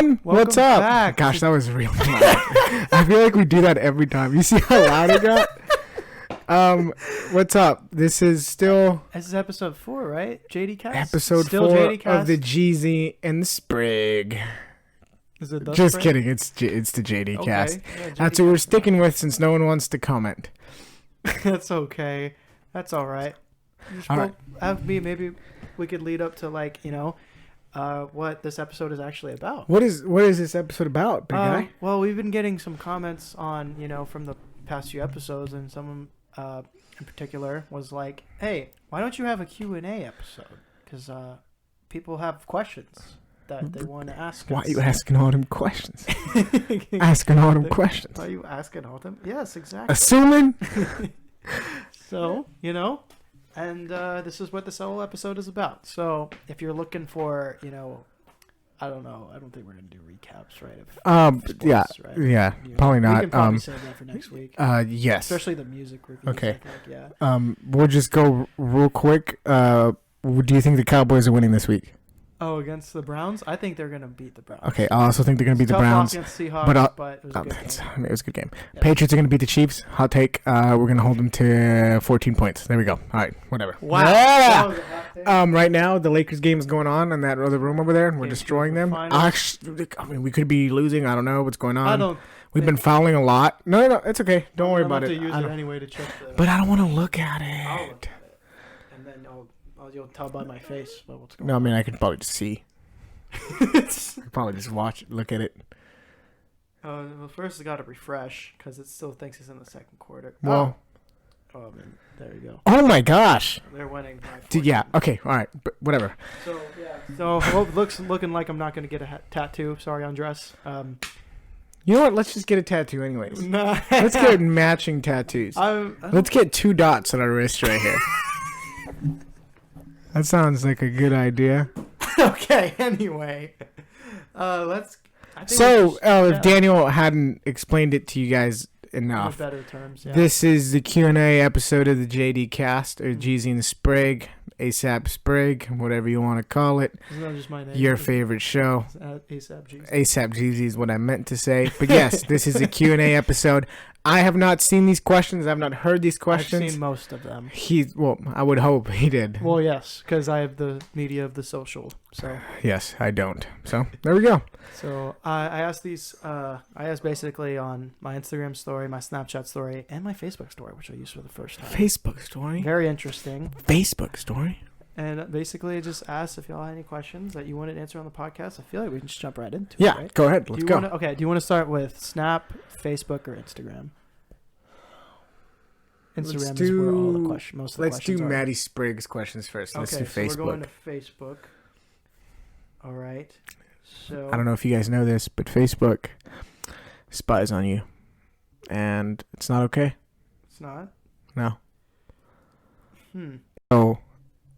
everyone. What's up? Back. Gosh, that was really loud. I feel like we do that every time. You see how loud it got? What's up? This is episode 4, right? Jdcast? Episode still 4 Jdcast? of the Jeezy and the Sprig. Is it the Just Sprig? kidding. It's the JD cast. Okay. Yeah, That's what we're sticking with since no one wants to comment. That's okay. That's all right. All right. Maybe we could lead up to what this episode is actually about. What is this episode about, big guy? Well, we've been getting some comments on from the past few episodes, and someone in particular was like, "Hey, why don't you have a Q&A episode? Because people have questions that they want to ask Why us." are you asking all them questions? Asking all them questions. Why are you asking all them? Yes, exactly. Assuming. So, and this is what this whole episode is about. So, if you're looking for, I don't know. I don't think we're going to do recaps, right? Yeah, right? yeah, probably not. We can probably save that for next week. Yes. Especially the music reviews. Okay. I think, yeah. We'll just go real quick. Do you think the Cowboys are winning this week? Oh, against the Browns? I think they're going to beat the Browns. Okay, I also think they're going to beat the Browns. Against Seahawks, But it was a good game. It was a good game. Yeah. Patriots are going to beat the Chiefs. Hot take. We're going to hold them to 14 points. There we go. All right, whatever. Wow. Yeah. That was a hot take. Right now, the Lakers game is going on in that other room over there, and we're Game destroying two of them. the finals. Actually, we could be losing. I don't know what's going on. We've been think- fouling a lot. No, it's okay. Don't worry about it. I'm going to use I it don't- anyway to check the... But I don't want to look at I'll it. look at it. And then you'll tell by my face what's going No, I on. mean I could probably just see. I could probably just look at it. Well, first it's got to refresh because it still thinks it's in the second quarter. Well, Oh, man, there you go. oh my gosh. They're winning by 14. Yeah. Okay. All right. But whatever. So yeah. So looking like I'm not going to get a tattoo. Sorry, Andres. You know what? Let's just get a tattoo anyways. Nah. Let's get matching tattoos. I'm- Let's get 2 dots on our wrist right here. That sounds like a good idea. Okay. Anyway, let's. I think So, we should- if Daniel hadn't explained it to you guys in enough, better terms. Yeah. this is the Q&A episode of the JD Cast, or Jeezy and the Sprig, ASAP Sprig, whatever you want to call it. Isn't that just my name? Your favorite show. ASAP Jeezy. ASAP Jeezy is what I meant to say. But yes, this is a Q&A episode. I have not seen these questions. I have not heard these questions. I've seen most of them. I would hope he did. Well, yes, because I have the media of the social. So Yes, I don't. So, there we go. So I asked these. I asked basically on my Instagram story, my Snapchat story, and my Facebook story, which I used for the first time. Facebook story? Very interesting. Facebook story? And basically, I just asked if y'all had any questions that you wanted to answer on the podcast. I feel like we can just jump right into Yeah, it. Right? go ahead. Let's go. Do you want to start with Snap, Facebook, or Instagram? Instagram is where all the questions. Most of the Let's questions do are. Maddie Spriggs questions first. Let's do So Facebook. we're going to Facebook. All right. So I don't know if you guys know this, but Facebook spies on you. And it's not okay. It's not. No. So So,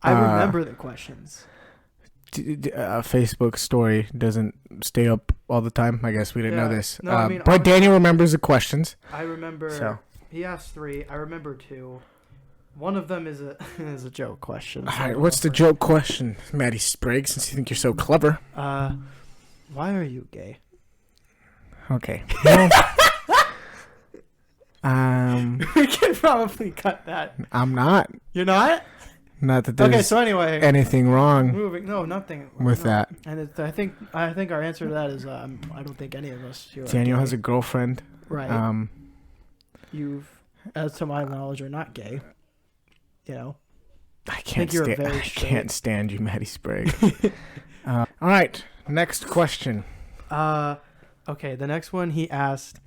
I remember the questions. Facebook story doesn't stay up all the time. I guess we didn't know Yeah. this. No, I mean, but Daniel remembers the questions. I remember. So. He asked 3. I remember 2. One of them is a is a joke question. All right, what's the joke question, Maddie Spriggs, since you think you're so clever? Why are you gay? Okay. Well, We can probably cut that. I'm not. You're not? Not that there's Okay, so anyway. anything wrong Moving. No, nothing. with no. that. And I think our answer to that is I don't think any of us here are Daniel gay. has a girlfriend. Right. You've, as to my knowledge, are not gay. I can't you're stand. very I straight. can't stand you, Maddie Sprague. All right, next question. Okay, the next one he asked,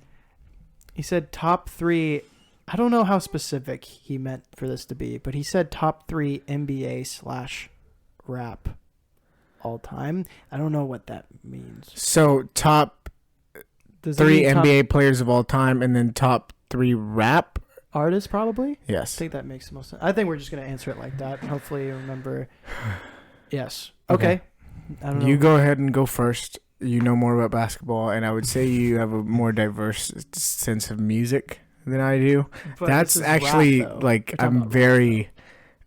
he said top 3. I don't know how specific he meant for this to be, but he said top 3 NBA/rap all time. I don't know what that means. So top Does it 3 mean top NBA players of all time, and then top 3 rap. artists probably? I Yes. think that makes the most sense. I think we're just going to answer it like that. Hopefully you remember. Yes. Okay. Okay. I don't know. You go ahead and go first. You know more about basketball, and I would say you have a more diverse sense of music than I do. But That's this is actually rap, though. like We're talking I'm about very.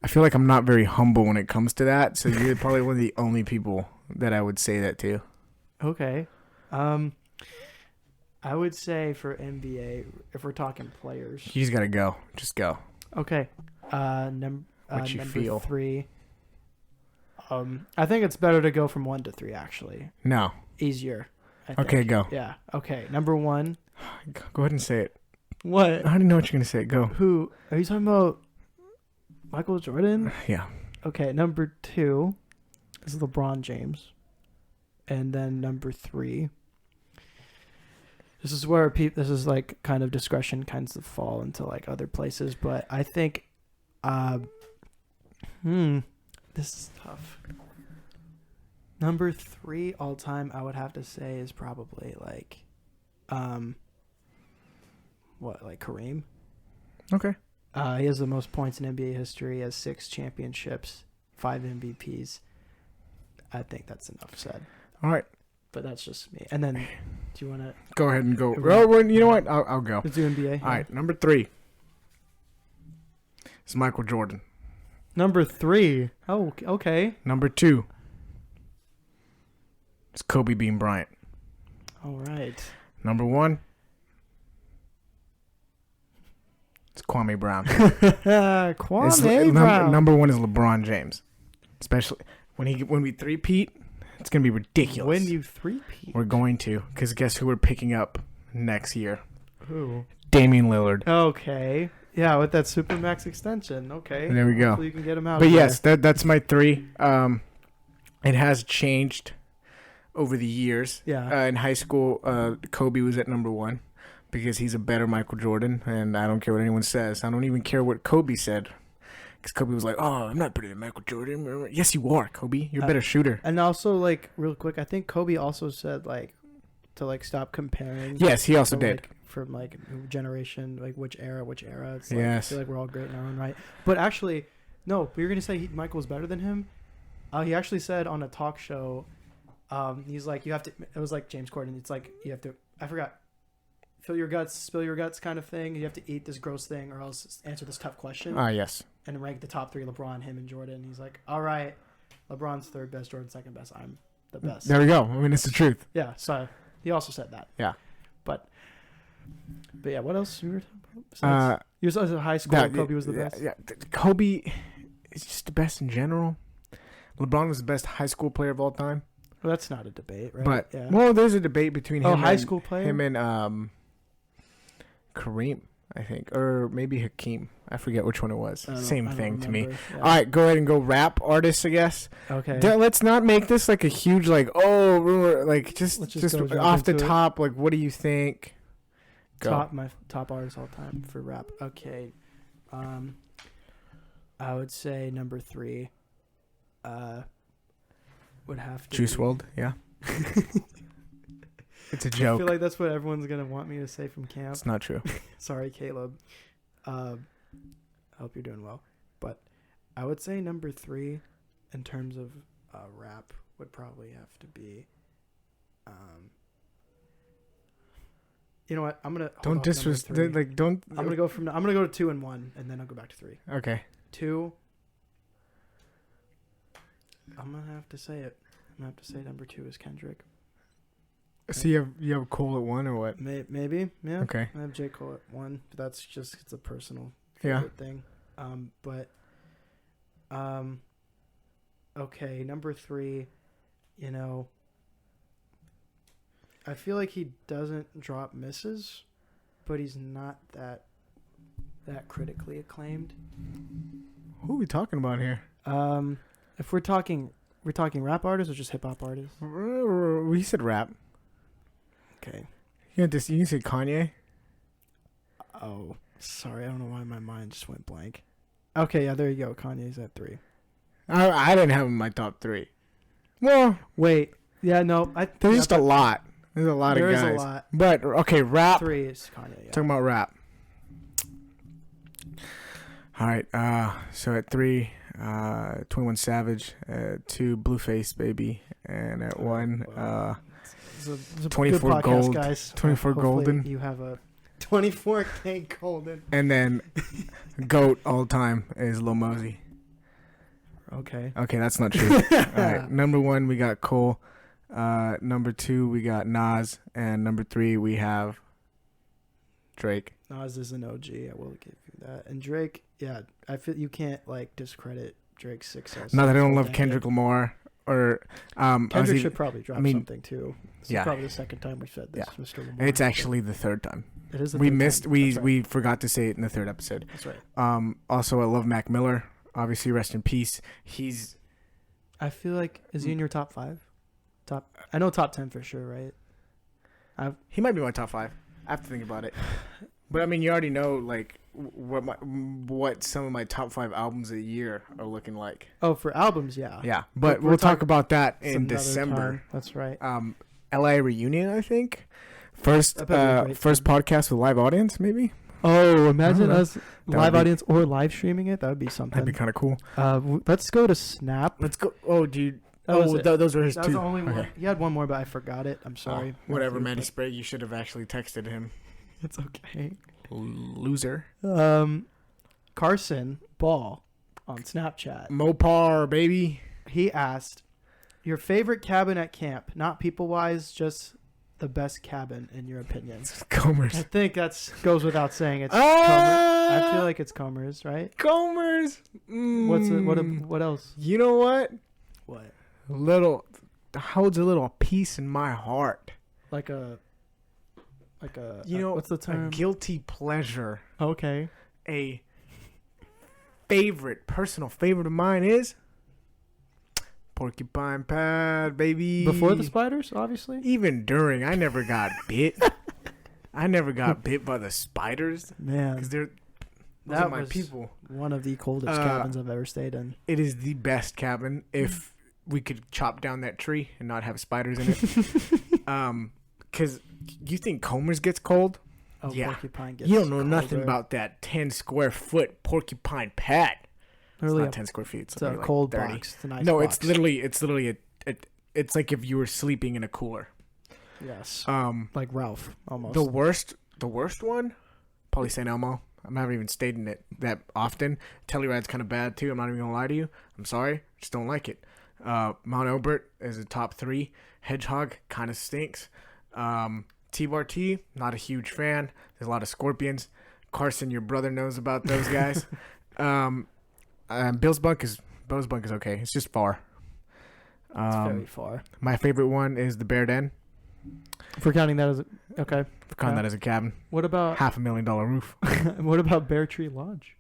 I feel like I'm not very humble when it comes to that. So you're probably one of the only people that I would say that to. rap. Okay. I would say for NBA, if we're talking players. He's got to go. Just go. Okay. What you number feel? 3. I think it's better to go from 1 to 3, actually. No. Easier. I think. Okay, go. Yeah. Okay. Number 1. Go ahead and say it. What? I already know what you're going to say. Go. Who? Are you talking about Michael Jordan? Yeah. Okay. Number 2 is LeBron James. And then number 3. This is where this is like kind of discretion kinds of fall into like other places, but I think, this is tough. Number 3 all time, I would have to say is probably like, like Kareem. Okay. He has the most points in NBA history. He has 6 championships, 5 MVPs. I think that's enough said. All right. But that's just me. And then, do you want to go ahead and go? Well, you know what? I'll go. let's do NBA? All right. Number 3 is Michael Jordan. Number 3. Oh, okay. Number 2 is Kobe Bean Bryant. All right. Number 1 is Kwame Brown. Kwame Brown. Number 1 is LeBron James. Especially when we three-peat, it's going to be ridiculous. When you three-peat. We're going to, because guess who we're picking up next year? Who? Damian Lillard. Okay. Yeah, with that Supermax extension. Okay. There we go. Hopefully you can get him out. But yes, that's my 3. It has changed over the years. Yeah. In high school, Kobe was at number 1 because he's a better Michael Jordan, and I don't care what anyone says. I don't even care what Kobe said. Because Kobe was like, "Oh, I'm not better than Michael Jordan." Yes, you are, Kobe. You're a better shooter. And also, like, real quick, I think Kobe also said, like, to, like, stop comparing. Yes, he also did. Like, from, like, generation, like, which era. It's like, Yes. I feel like we're all great in our own right. But actually, no, we were going to say Michael was better than him. He actually said on a talk show, he's like, you have to, it was like James Corden. It's like, you have to, I forgot, fill your guts, spill your guts kind of thing. You have to eat this gross thing or else answer this tough question. Yes. And rank the top 3, LeBron, him, and Jordan. He's like, all right, LeBron's 3rd best, Jordan's 2nd best. I'm the best. There we go. I mean, it's the truth. Yeah, so he also said that. Yeah. But yeah, what else you were talking about? You was in high school, Kobe was the best. Yeah, Kobe is just the best in general. LeBron was the best high school player of all time. Well, that's not a debate, right? But, yeah. well, there's a debate between him and Kareem, I think. Or maybe Hakeem. I forget which one it was. Same thing to me. Yeah. All right, go ahead and go rap artists, I guess. Okay. Let's not make this like a huge, like, like, just off the top, like, what do you think? Go. My top artist all time for rap. Okay. I would say number 3 would have to Juice WRLD, yeah. It's a joke. I feel like that's what everyone's going to want me to say from camp. It's not true. Sorry, Caleb. I hope you're doing well. But I would say number 3 in terms of rap would probably have to be you know what? I'm going to don't disrespect, like, don't. I'm going to go to 2 and 1 and then I'll go back to 3. Okay. 2. I'm going to have to say it. I'm going to have to say number 2 is Kendrick. So you have Cole at 1 or what? Maybe, yeah. Okay. I have J. Cole at 1, but that's just, it's a personal favorite thing. Okay, number 3, you know, I feel like he doesn't drop misses, but he's not that critically acclaimed. Who are we talking about here? If we're talking rap artists or just hip hop artists? We said rap. Okay. You can say Kanye. Oh, sorry. I don't know why my mind just went blank. Okay, yeah, there you go. Kanye's at 3. I didn't have him in my top 3. Well, wait. Yeah, no. There's just a lot. There's a lot of guys. There is a lot. But, okay, rap. 3 is Kanye, yeah. Talking about rap. All right. So at 3, 21 Savage. At 2, Blueface Baby. And at 1, it's a 24 good podcast, Gold. guys. 24 Hopefully Golden. You have a 24K Golden. And then GOAT all time is Lil Mosey. Okay. Okay, that's not true. All right. Number 1, we got Cole. Number 2 we got Nas, and number 3 we have Drake. Nas is an OG. I will give you that. And Drake, yeah, I feel you can't like discredit Drake's success. Not that I don't love Kendrick Lamar or Kendrick should probably drop something too. This is yeah. probably the second time we said this, Mr. Lamar. It's actually the third time. It is. We missed. We forgot to say it in the third episode. That's right. Also, I love Mac Miller. Obviously, rest in peace. I feel like is he in your top 5? I know top 10 for sure, right? He might be my top 5. I have to think about it. But I mean, you already know like what some of my top 5 albums a year are looking like. Oh, for albums, yeah. Yeah, but we'll talk about that in December. Time. That's right. LA Reunion, I think. First podcast with live audience, maybe. Oh, imagine us live audience or live streaming it. That would be something. That'd be kind of cool. Let's go to Snap. Let's go. Oh, dude. Those were his 2. That was the only one. He had one more, but I forgot it. I'm sorry. Whatever, Matty Sprague. You should have actually texted him. It's okay. Loser. Carson Ball on Snapchat. Mopar, baby. He asked, your favorite cabin at camp, not people-wise, just the best cabin in your opinion. Comer's. I think that goes without saying. It's Comer's. I feel like it's Comer's, right? Comer's. What else? You know what? What? Holds a little peace in my heart. Like a what's the term? A guilty pleasure. Okay. A personal favorite of mine is Porcupine Pad, baby. Before the spiders, obviously? Even during. I never got bit. I never got bit by the spiders. Man. Because those are my people. One of the coldest cabins I've ever stayed in. It is the best cabin if we could chop down that tree and not have spiders in it. Because you think Comer's gets cold? Oh, yeah. Porcupine gets You don't know colder. nothing about that 10 square foot Porcupine Pad. Really it's not 10 square feet. It's a cold 30. box. It's a nice no, box. it's literally it's like if you were sleeping in a cooler. Yes. Like Ralph, almost. The worst one, probably St. Elmo. I haven't even stayed in it that often. Tellyride's kind of bad too. I'm not even gonna lie to you. I'm sorry, just don't like it. Mount Elbert is a top 3. Hedgehog kind of stinks. T-Bar T, not a huge fan. There's a lot of scorpions. Carson, your brother knows about those guys. Bill's Bunk is okay. It's just far. It's very far. My favorite one is the Bear Den. For counting that as that as a cabin. What about $500,000 roof? What about Bear Tree Lodge?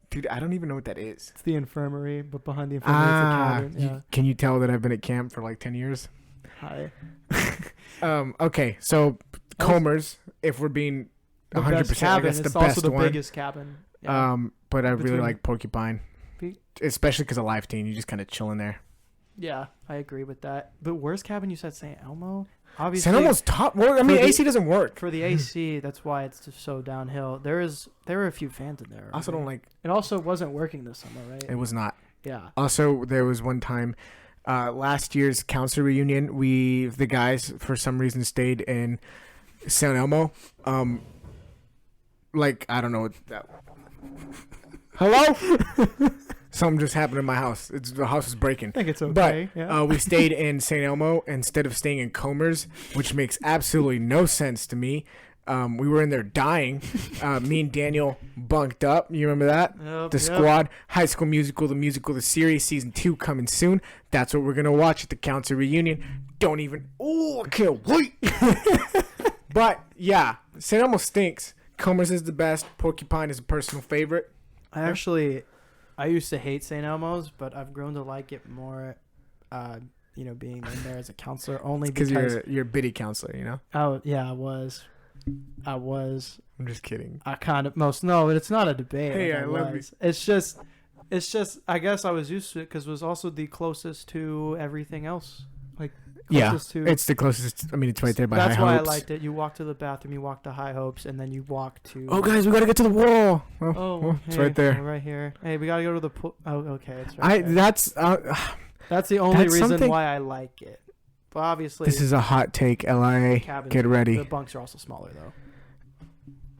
Dude, I don't even know what that is. It's the infirmary, but behind the infirmary it's a cabin. Yeah. Can you tell that I've been at camp for like 10 years? Hi. Okay, so Comer's, if we're being 100%, I guess it's the also best the one. biggest cabin. Yeah. But I really like Porcupine, especially because of live team. You just kind of chill in there. Yeah, I agree with that. But worst cabin, you said St. Elmo? Obviously, St. Elmo's top. Well, I mean, AC doesn't work. For the AC, that's why it's just so downhill. There were a few fans in there. I also don't like. It also wasn't working this summer, right? It was not. Yeah. Also, there was one time, last year's council reunion, the guys, for some reason, stayed in St. Elmo. Like, I don't know what that. Hello? Something just happened in my house. The house is breaking. I think it's okay. But we stayed in St. Elmo instead of staying in Comer's, which makes absolutely no sense to me. We were in there dying. Me and Daniel bunked up. You remember that? Yep, Squad, High School Musical, the series, season 2 coming soon. That's what we're going to watch at the council reunion. I can't wait. But, yeah, St. Elmo stinks. Comer's is the best. Porcupine is a personal favorite. I used to hate St. Elmo's, but I've grown to like it more, being in there as a counselor only because you're a biddy counselor, you know? Oh, yeah, I was. I'm just kidding. No, but it's not a debate. Hey, I love you. It's just, I guess I was used to it because it was also the closest to everything else. It's the closest. I mean, it's right there by High Hopes. That's why I liked it. You walk to the bathroom, you walk to High Hopes, and then you walk to... Oh, guys, we got to get to the wall. It's right there. Right here. Hey, we got to go to the pool. Oh, okay. It's right there. That's the only reason why I like it. But obviously... This is a hot take, LIA. Get ready. The bunks are also smaller, though.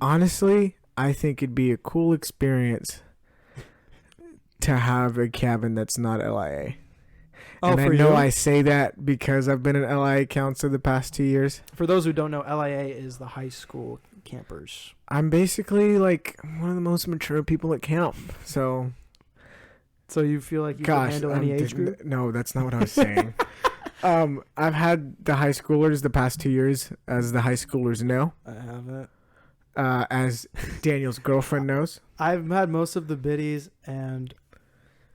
Honestly, I think it'd be a cool experience to have a cabin that's not LIA. Oh, and I for know you? I say that because I've been an LIA counselor the past 2 years. For those who don't know, LIA is the high school campers. I'm basically like one of the most mature people at camp. So, So you feel like you gosh, can handle any age group? no, that's not what I was saying. I've had the high schoolers the past 2 years, as the high schoolers know, I haven't. as Daniel's girlfriend knows. I've had most of the biddies, and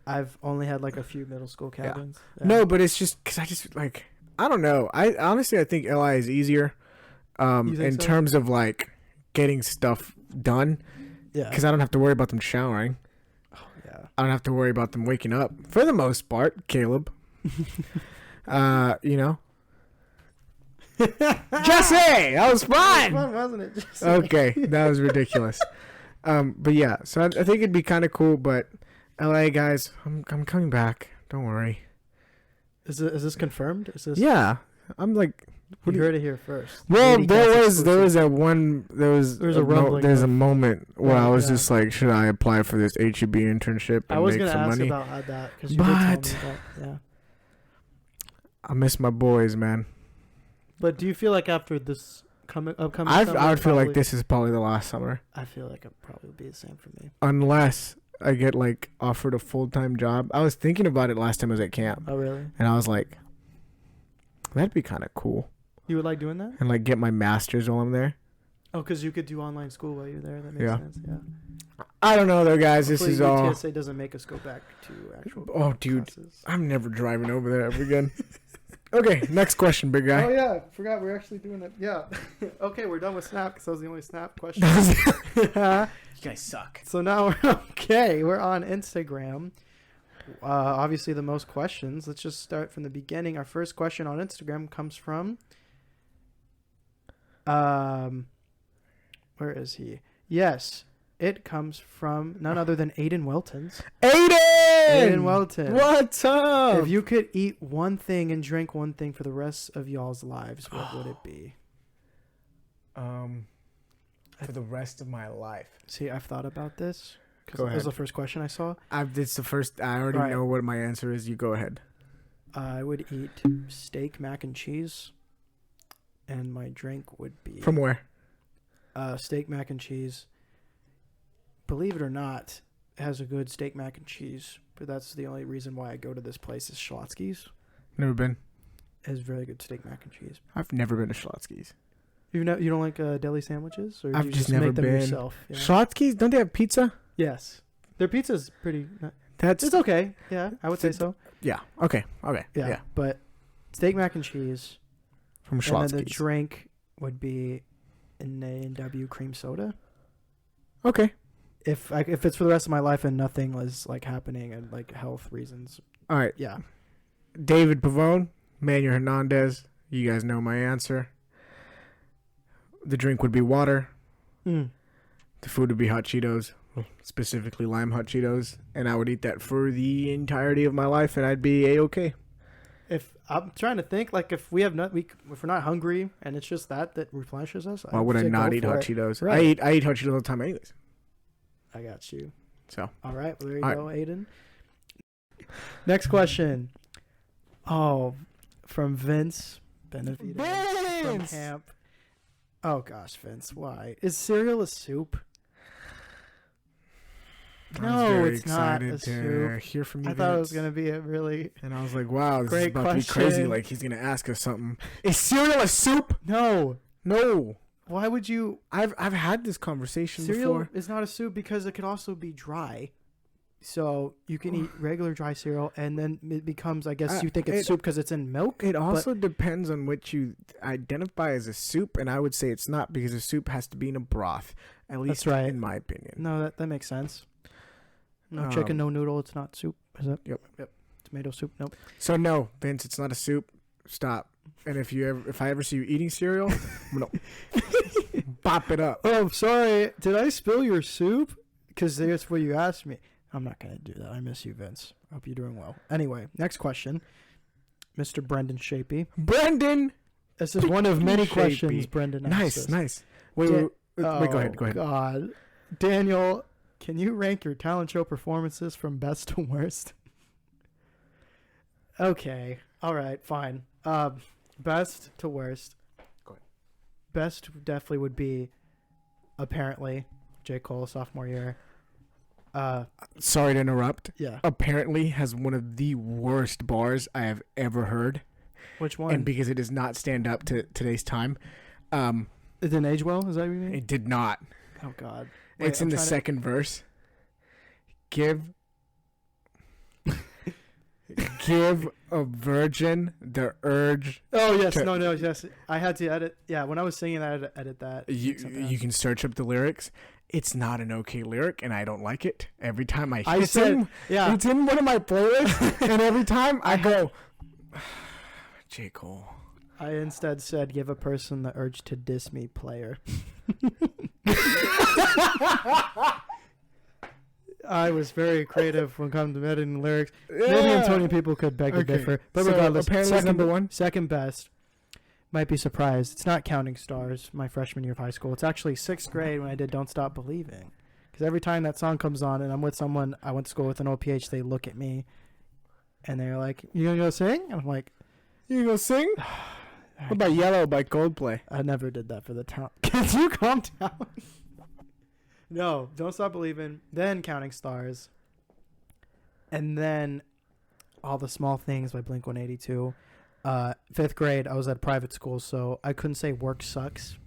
I've only had like a few middle school Yeah. cabins. Yeah. No, but it's just because I just like, I don't know. I honestly, I think LI is easier You think in so? terms of like getting stuff done, Yeah. because I don't have to worry about them showering. Oh, yeah. I don't have to worry about them waking up for the most part, Caleb. You know. Jesse, that was It was fun. fun, wasn't it? Just Okay, that was ridiculous. But yeah, so I think it'd be kind of cool. But LA guys, I'm coming back. Don't worry. Is this confirmed? Is this? Yeah, I'm like. You heard it here first. Well, Jdcast there exclusive. was a one there was There's a rumbling there's a of- moment where Right, I was yeah. just like, should I apply for this HEB internship I and was make gonna some ask money? about that because you did tell me But- that. Yeah. I miss my boys, man. But do you feel like after this upcoming I summer, would feel like probably- this is probably the last summer, I feel like it probably would be the same for me. unless I get like offered a full-time job. I was thinking about it last time I was at camp, Oh, really? and I was like, that'd be kind of cool, You would like doing that? and like get my master's while I'm there. Oh, because you could do online school while you're there. That makes Yeah. sense. Yeah. I don't know though, guys. Hopefully This is all. UTSA doesn't make us go back to actual. Oh, dude. classes. I'm never driving over there ever again. Okay, next question, big guy. Oh yeah, forgot we're actually doing it. Yeah. Okay, we're done with Snap because that was the only Snap question. You guys suck. So now we're okay. We're on Instagram. Obviously, the most questions. Let's just start from the beginning. Our first question on Instagram comes from. Where is he? Yes, it comes from none other than Aiden Weltons. Aiden! Aiden Welton. What's up? If you could eat one thing and drink one thing for the rest of y'all's lives, what would it be? For the rest of my life. See, I've thought about this because Go it was ahead. the first question I saw. It's the first. I already Right. know what my answer is. You go ahead. I would eat steak, mac and cheese, and my drink would be From where? steak, mac and cheese. Believe it or not, it has a good steak, mac and cheese, but that's the only reason why I go to this place is Schlotzsky's. Never been. It has very good steak, mac and cheese. I've never been to Schlotzsky's. You don't like deli sandwiches, or I've you just just never make them been. yourself? Yeah. Schlotzsky's, don't they have pizza? Yes, their pizza's pretty. That's It's okay. Yeah, I would say so. yeah. Okay. Yeah, but steak, mac and cheese, From and then the Schlotzsky's. drink would be an A&W cream soda. Okay. If it's for the rest of my life and nothing was like happening and like health reasons, All right. yeah. David Pavone, Manuel Hernandez. You guys know my answer. The drink would be water. Mm. The food would be hot Cheetos, specifically lime hot Cheetos, and I would eat that for the entirety of my life, and I'd be a-okay. If I'm trying to think, like if we have if we're not hungry and it's just that replenishes us, Why would I say not go eat for hot it. Cheetos? Right. I eat hot Cheetos all the time anyways. I got you. So All right, well, there you All go, Aiden. Next question. Oh, from Vince Benavides from Vince! camp. Oh gosh, Vince, why is cereal a soup? I was No, very it's not excited a to soup. hear from you. I thought it was Vince. gonna be a really And I was like, wow, this is Great about to be crazy. question. Like, he's going to ask us something. Is cereal a soup? no. No. Why would you? I've had this conversation Cereal before. is not a soup because it could also be dry. So you can eat regular dry cereal, and then it becomes. I guess you think it's it- soup because it's in milk. It also depends on what you identify as a soup, and I would say it's not because a soup has to be in a broth, at least right. in my opinion. No, that makes sense. No chicken, no noodle. It's not soup, is it? Yep. Tomato soup. Nope. So no, Vince, it's not a soup. Stop. And if I ever see you eating cereal, I'm gonna bop it up. Oh, sorry. Did I spill your soup? Because that's what you asked me. I'm not gonna do that. I miss you, Vince. Hope you're doing well. Anyway, next question, Mr. Brendan Shapey. Brendan, This is one of many Shapey. questions Brendan asked us. nice. Wait, Yeah. wait, go ahead. God, Daniel, can you rank your talent show performances from best to worst? Okay. All right. Fine. Best to worst. Go ahead. Best definitely would be, apparently, J. Cole, sophomore year. Sorry to interrupt. Yeah. Apparently has one of the worst bars I have ever heard. Which one? And because it does not stand up to today's time. It didn't age well? Is that what you mean? It did not. Oh, God. It's in the second verse. Give a virgin the urge. Oh, yes. No, yes. I had to edit. Yeah, when I was singing, I had to edit that. You can search up the lyrics. It's not an okay lyric, and I don't like it. Every time I I said, him, yeah. it's in one of my playlists, and every time I go, J. Cole. I instead said, give a person the urge to diss me, player. I was very creative when it comes to editing lyrics. Maybe Antonio people could beg to differ. But so regardless, apparently number one. Second best. Might be surprised. It's not Counting Stars, my freshman year of high school. It's actually 6th grade when I did Don't Stop Believing. Because every time that song comes on and I'm with someone I went to school with an OPH, they look at me and they're like, you gonna go sing? And I'm like, you gonna go sing? What about Yellow by Coldplay? I never did that for the town. Can you calm down? No, Don't Stop Believing, then Counting Stars, and then All the Small Things by Blink-182. 5th grade, I was at private school, so I couldn't say Work Sucks.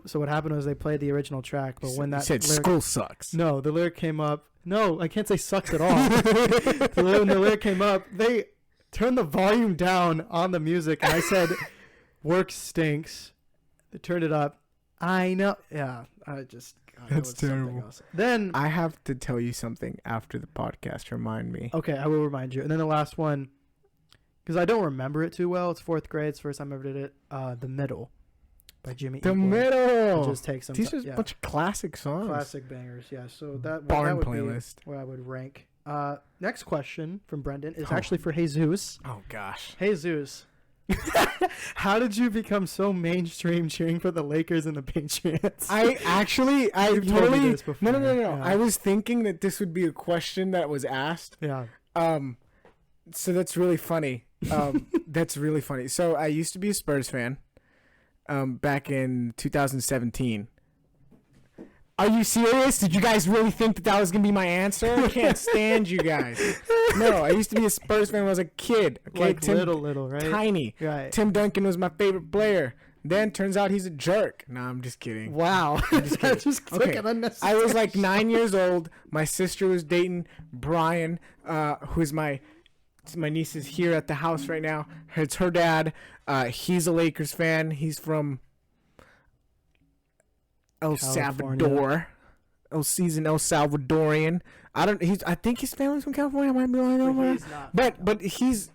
So what happened was they played the original track, but when that said lyric, school sucks. No, the lyric came up. No, I can't say sucks at all. When the lyric came up, they turned the volume down on the music, and I said, work stinks. They turned it up. I know. Yeah, I just... God, that's terrible. Then I have to tell you something after the podcast. Remind me. Okay, I will remind you. And then the last one, because I don't remember it too well. It's 4th grade. It's the first time I ever did it. The Middle by Jimmy. The Eat Middle. Just take some. These are a bunch of classic songs. Classic bangers. Yeah. So that Barn would playlist. Be where I would rank. Next question from Brendan is actually for Jesus. Oh gosh. Jesus. How did you become so mainstream cheering for the Lakers and the Patriots? I totally no. Yeah. I was thinking that this would be a question that was asked. Yeah. So that's really funny. That's really funny. So I used to be a Spurs fan. Back in 2017. Are you serious? Did you guys really think that was gonna be my answer? I can't stand you guys. No, I used to be a Spurs fan when I was a kid. Okay, like little, right? Tiny. Right. Tim Duncan was my favorite player. Then turns out he's a jerk. No, I'm just kidding. Wow. That just took an unnecessary I was like 9 years old. My sister was dating Brian, who's my niece is here at the house right now. It's her dad. He's a Lakers fan. He's from El Salvador. He's an El Salvadorian. I think his family's from California. I might be lying. But he's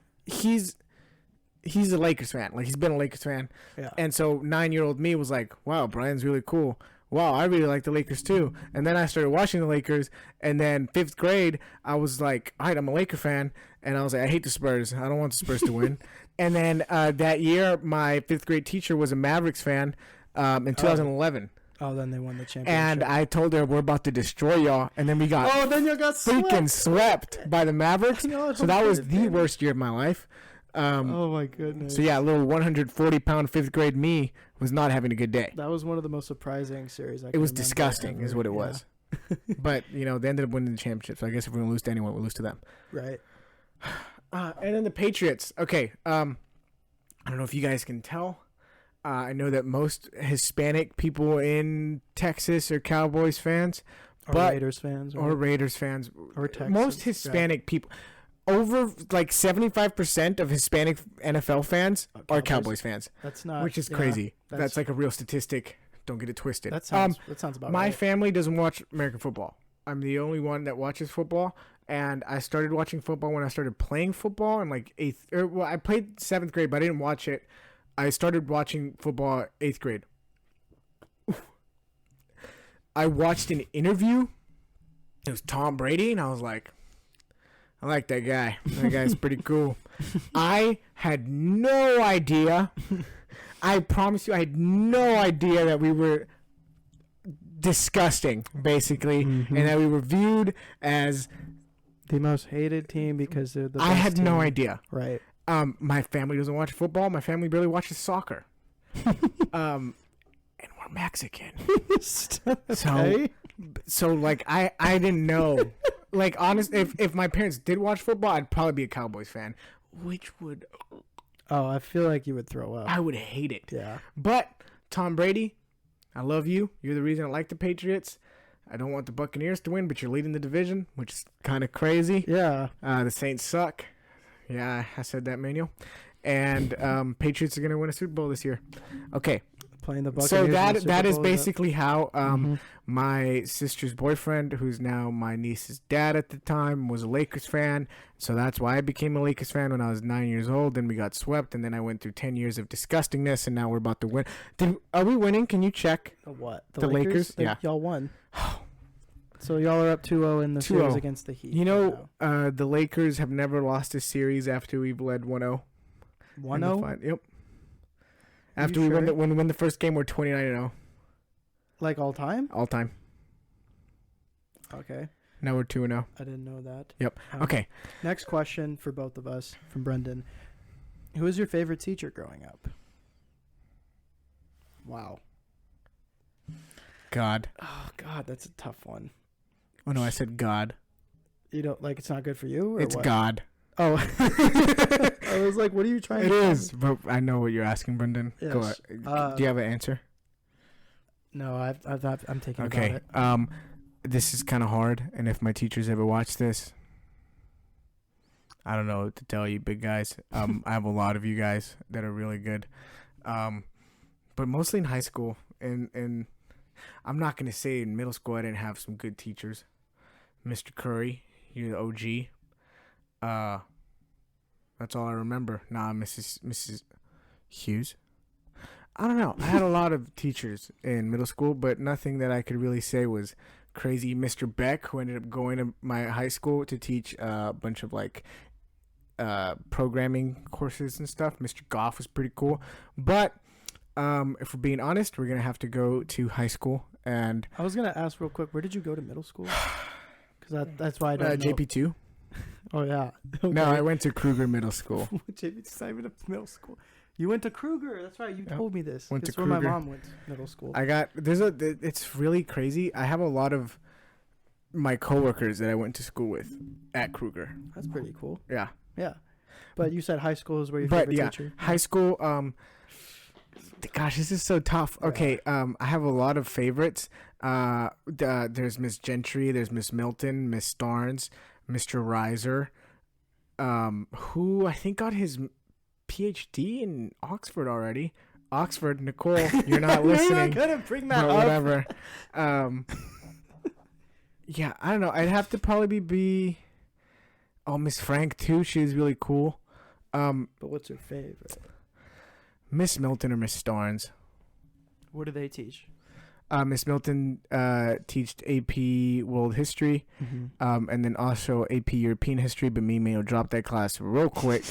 a Lakers fan. Like, he's been a Lakers fan. Yeah. And so 9-year-old me was like, wow, Brian's really cool. Wow, I really like the Lakers too. And then I started watching the Lakers. And then 5th grade, I was like, all right, I'm a Laker fan. And I was like, I hate the Spurs. I don't want the Spurs to win. And then that year, my 5th grade teacher was a Mavericks fan in 2011. Oh, then they won the championship. And I told her, we're about to destroy y'all. And then we got then you got freaking swept by the Mavericks. So that was the worst year of my life. Oh, my goodness. So, yeah, a little 140-pound 5th grade me was not having a good day. That was one of the most surprising series I It was disgusting is what it was. But, they ended up winning the championship. So I guess if we're going to lose to anyone, we'll lose to them. Right. And then the Patriots. Okay. I don't know if you guys can tell. I know that most Hispanic people in Texas are Cowboys fans. Or Raiders fans. Or Raiders fans. Or Texas. Most Hispanic people. Over like 75% of Hispanic NFL fans are Cowboys fans. That's not. Which is crazy. That's like a real statistic. Don't get it twisted. That sounds about my right. family doesn't watch American football. I'm the only one that watches football. And I started watching football when I started playing football in like I played 7th grade, but I didn't watch it. I started watching football 8th grade. I watched an interview. It was Tom Brady, and I was like, I like that guy. That guy's pretty cool. I had no idea. I promise you, I had no idea that we were disgusting, basically, and that we were viewed as The most hated team because they're the best I had team. no idea. Right. My family doesn't watch football. My family barely watches soccer. And we're Mexican. Okay. So like I didn't know. Like honest, if my parents did watch football, I'd probably be a Cowboys fan, which would Oh, I feel like you would throw up. I would hate it. Yeah. But Tom Brady, I love you. You're the reason I like the Patriots. I don't want the Buccaneers to win, but you're leading the division, which is kind of crazy. Yeah. The Saints suck. Yeah, I said that, Manuel. And Patriots are going to win a Super Bowl this year. Okay. Playing the Buccaneers. So in the that Super is Bowl, basically how Mhm. my sister's boyfriend, who's now my niece's dad at the time, was a Lakers fan. So that's why I became a Lakers fan when I was 9 years old. Then we got swept, and then I went through 10 years of disgustingness, and now we're about to win. Are we winning? Can you check? The what? The Lakers? Yeah. Y'all won. So y'all are up 2-0 in the 2-0. series against the Heat. You know, the Lakers have never lost a series after we've led 1-0. 1-0? Yep. After you we sure? win the first game, we're 29-0 Like all time? all time. Okay. Now we're 2-0. I didn't know that. Yep. Okay. Next question for both of us from Brendan. Who was your favorite teacher growing up? Wow. God. Oh, God, that's a tough one. Oh no, I said God. You don't like it's not good for you? Or It's what? God. Oh. I was like, what are you trying It to is, but I know what you're asking, Brendan. Yes. Go ahead. Do you have an answer? No, I'm taking Okay. about it. This is kind of hard, and if my teachers ever watch this, I don't know what to tell you, big guys. I have a lot of you guys that are really good, but mostly in high school, and I'm not gonna say in middle school I didn't have some good teachers. Mr. Curry, you're the OG. That's all I remember. Nah, Mrs. Hughes. I don't know. I had a lot of teachers in middle school, but nothing that I could really say was crazy. Mr. Beck, who ended up going to my high school to teach a bunch of like programming courses and stuff. Mr. Goff was pretty cool. But if we're being honest, we're gonna have to go to high school. And I was gonna ask real quick, where did you go to middle school? Because that's why I don't know. JP2. Oh yeah. No, I went to Kruger Middle School. JP2 not even a middle school. You went to Kruger. That's right. You told me this. Went to It's where my Kruger. mom went to middle school. It's really crazy. I have a lot of my coworkers that I went to school with at Kruger. That's pretty cool. Yeah. Yeah. But you said high school is where your But favorite yeah, teacher. high school, gosh, this is so tough. Okay, I have a lot of favorites. There's Miss Gentry, there's Miss Milton, Miss Starnes, Mr. Reiser, who I think got his PhD in Oxford already. Oxford, Nicole, you're not listening. You're gonna bring that But up. whatever. Yeah, I don't know. I'd have to probably be. Oh, Miss Frank too. She was really cool. But what's your favorite? Miss Milton or Miss Starnes. What do they teach? Miss Milton taught AP World History, and then also AP European History. But me and Mayo dropped that class real quick.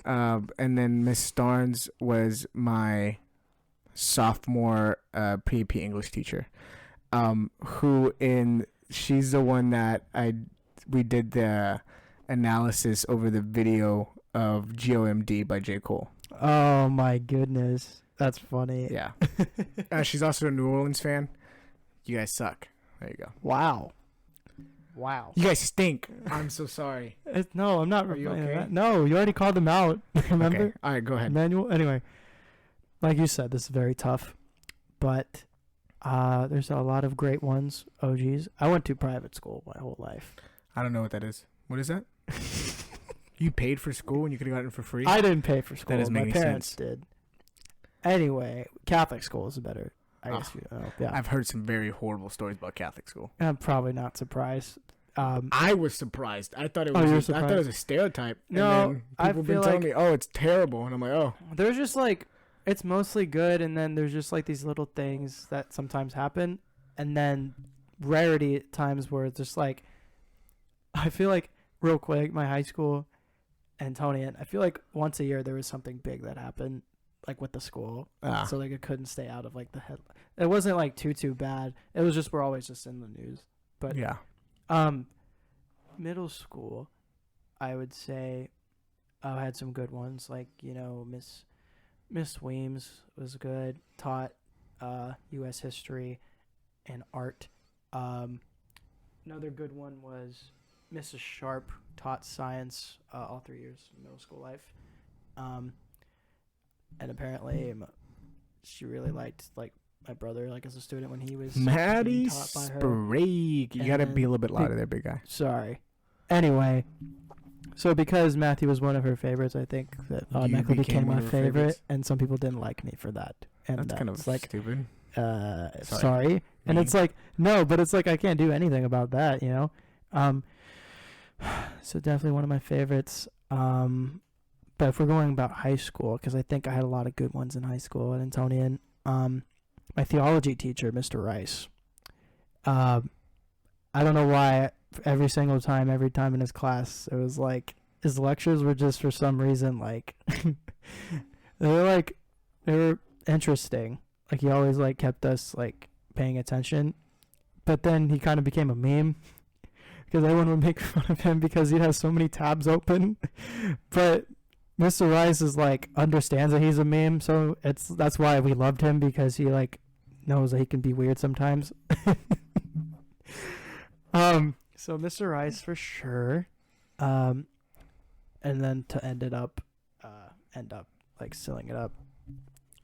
And then Miss Starnes was my sophomore pre-AP English teacher, she's the one that we did the analysis over the video of GOMD by J. Cole. Oh my goodness, that's funny. Yeah. She's also a New Orleans fan. You guys suck. There you go. Wow. You guys stink. I'm so sorry. No, I'm not. Are you replying to okay? that. No, you already called them out. Remember? Okay. All right, go ahead. Manual. Anyway, like you said, this is very tough, but there's a lot of great ones. OGs. I went to private school my whole life. I don't know what that is. What is that? You paid for school and you could have gotten it for free? I didn't pay for school. That doesn't My make any parents sense. did. Anyway, Catholic school is better. I guess you know. Yeah. I've heard some very horrible stories about Catholic school. I'm probably not surprised. I was surprised. I thought it Oh, was. you were I thought it surprised? was a stereotype. No, and then I people have been feel telling like- me, "Oh, it's terrible," and I'm like, "Oh, There's just like it's mostly good, and then there's just like these little things that sometimes happen, and then rarity at times where it's just like I feel like real quick my high school Antonian. I feel like once a year there was something big that happened like with the school, so like it couldn't stay out of like the head. It wasn't like too bad. It was just we're always just in the news, but yeah." middle school, I would say I had some good ones. Like, Miss Weems was good. Taught U.S. history and art. Another good one was Mrs. Sharp. Taught science all 3 years of middle school life. And apparently she really liked my brother as a student when he was Maddie being taught by her. Sprague. You gotta be a little bit louder there, big guy. Sorry. Anyway, so because Matthew was one of her favorites, I think that automatically became my favorite, and some people didn't like me for that. And That's kind of stupid. Sorry. And it's no, but it's I can't do anything about that, So definitely one of my favorites. But if we're going about high school, because I think I had a lot of good ones in high school at Antonian, my theology teacher, Mr. Rice. I don't know why every time in his class, it was his lectures were just for some reason they were interesting. He always kept us paying attention. But then he kind of became a meme because everyone would make fun of him because he has so many tabs open. But Mr. Rice is understands that he's a meme, so that's why we loved him, because he knows that he can be weird sometimes. So Mr. Rice for sure. And then to end up silling it up,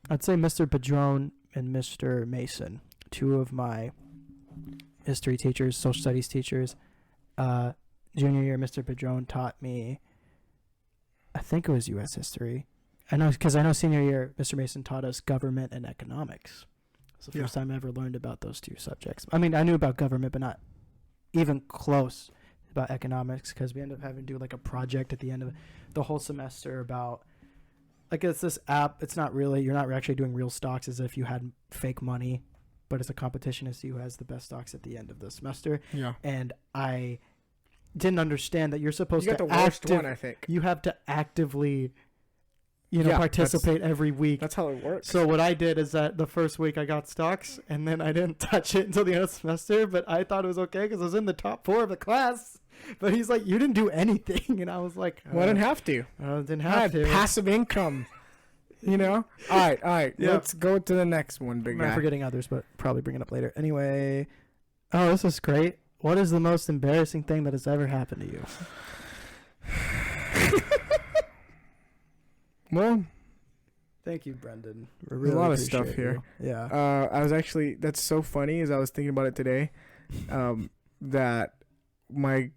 I'd say Mr. Padron and Mr. Mason, two of my history teachers, social studies teachers. Junior year, Mr. Padron taught me, I think it was U.S. history. I know senior year, Mr. Mason taught us government and economics. It's the first time I ever learned about those two subjects. I mean, I knew about government, but not even close about economics, because we ended up having to do a project at the end of the whole semester about, it's this app. It's not really, you're not actually doing real stocks as if you had fake money, but it's a competition to see who has the best stocks at the end of the semester. Yeah. And I didn't understand that you're supposed to. You got the worst one, I think. You have to actively, participate every week. That's how it works. So what I did is that the first week I got stocks, and then I didn't touch it until the end of the semester. But I thought it was okay because I was in the top 4 of the class. But he's like, "You didn't do anything," and I was like, "Well, I didn't have to. I didn't have to. Passive income." All right. Yeah. Let's go to the next one, big guy. I'm forgetting others, but probably bring it up later. Anyway, this is great. What is the most embarrassing thing that has ever happened to you? Well, thank you, Brendan. There's a lot of stuff here. Yeah. I was actually, that's so funny, as I was thinking about it today, that when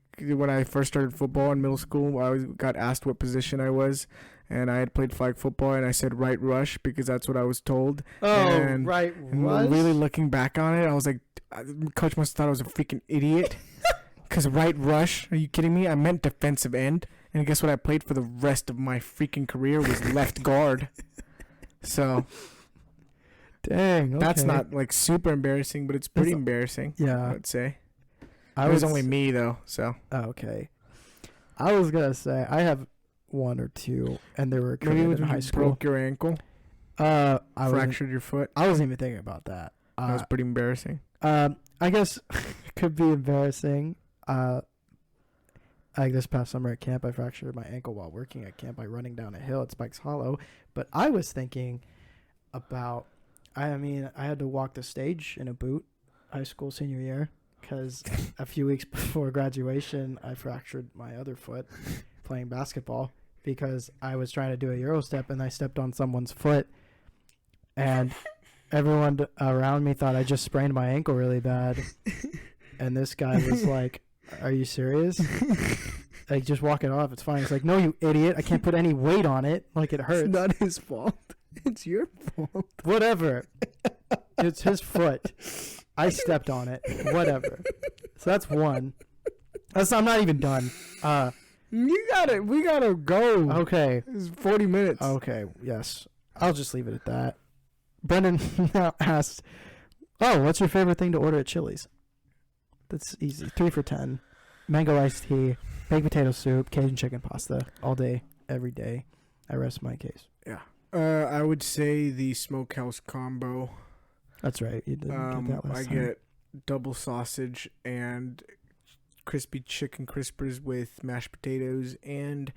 I first started football in middle school, I always got asked what position I was, and I had played flag football, and I said right rush because that's what I was told. Right rush? And really looking back on it, I was like, Coach must have thought I was a freaking idiot. Because right rush, are you kidding me? I meant defensive end. And guess what I played for the rest of my freaking career was left guard. So, dang, okay. That's not super embarrassing, but it's pretty embarrassing. Yeah, I would say. It was only me though, so. Okay. I was gonna say I have one or two, and they were in high school. Broke your ankle. I fractured your foot. I wasn't even thinking about that. That was pretty embarrassing. I guess it could be embarrassing. This past summer at camp, I fractured my ankle while working at camp by running down a hill at Spikes Hollow. But I was thinking about, I had to walk the stage in a boot high school senior year because a few weeks before graduation, I fractured my other foot playing basketball because I was trying to do a Euro step and I stepped on someone's foot, and everyone around me thought I just sprained my ankle really bad. And this guy was like, "Are you serious? Just walk it off. It's fine." He's like, "No, you idiot. I can't put any weight on it. It hurts." It's not his fault. It's your fault. Whatever. It's his foot. I stepped on it. Whatever. So that's one. I'm not even done. We gotta go. Okay. It's 40 minutes. Okay, yes. I'll just leave it at that. Brendan now asked, what's your favorite thing to order at Chili's? That's easy. 3 for $10. Mango iced tea, baked potato soup, Cajun chicken pasta, all day, every day. I rest my case. Yeah. I would say the smokehouse combo. That's right. You didn't get that last time. I get double sausage and crispy chicken crispers with mashed potatoes and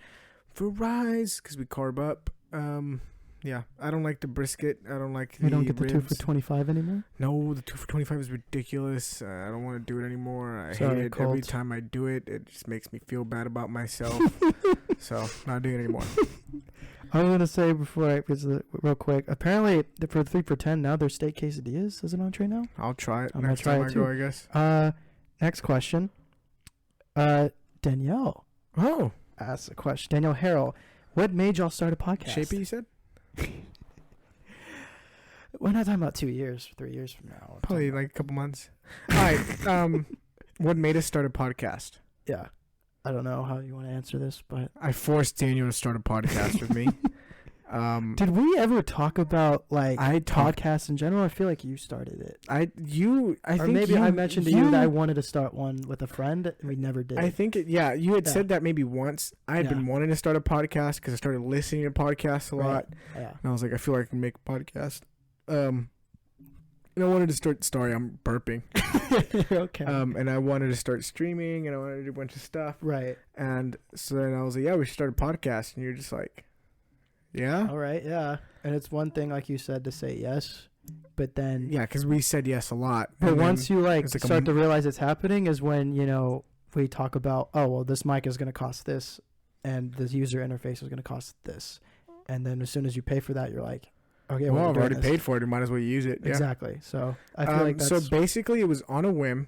fries because we carb up. Yeah, I don't like the brisket. I don't like the You don't get the ribs. 2 for $25 anymore? No, the 2 for $25 is ridiculous. I don't want to do it anymore. I hate it. Colt. Every time I do it, it just makes me feel bad about myself. So, not doing it anymore. I was going to say real quick, apparently for 3 for $10 now, there's steak quesadillas. Is it on trade now? I'll try it I'm next gonna time try I it go, I guess. Next question. Danielle Oh, asks a question. Danielle Harrell, what made y'all start a podcast? Shapey, you said? We're not talking about 2 years, 3 years from now. Probably like a couple months. All right. What made us start a podcast? Yeah. I don't know how you want to answer this, but I forced Daniel to start a podcast with me. did we ever talk about like I talked- podcasts in general? I feel like you started it. I Or think maybe you, I mentioned to you that I wanted to start one with a friend, and we never did. I think yeah, you had Yeah. said that maybe once. I had Yeah. been wanting to start a podcast because I started listening to podcasts a lot, Right. Yeah. and I was like, I feel like I can make a podcast. And I wanted to start. Sorry, I'm burping. Okay. And I wanted to start streaming, and I wanted to do a bunch of stuff. Right. And so then I was like, yeah, we should start a podcast. And you're just like, yeah, All right. Yeah. And it's one thing, like you said, to say yes, but then yeah, because we said yes a lot. But And then once you like it's like a start to realize it's happening is when, we talk about, oh, well, this mic is going to cost this and the user interface is going to cost this. And then as soon as you pay for that, you're like, okay, well, we're I've doing already this. paid for it. You might as well use it. Yeah. Exactly. So I feel like that's so basically, it was on a whim.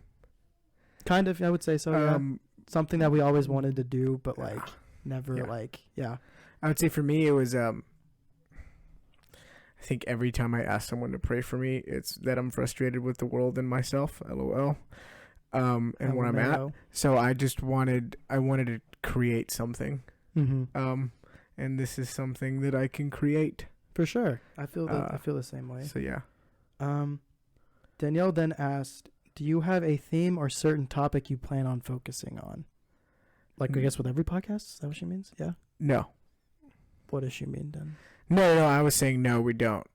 kind of, I would say so. Yeah. Something that we always wanted to do, but like never I would say for me, it was, I think every time I ask someone to pray for me, it's that I'm frustrated with the world and myself, LOL, and where I'm at. So I wanted to create something. Mm-hmm. And this is something that I can create. For sure. I feel the same way. So yeah. Danielle then asked, do you have a theme or certain topic you plan on focusing on? Like, I guess with every podcast? Is that what she means? Yeah. No. What does she mean then? No, I was saying no, we don't.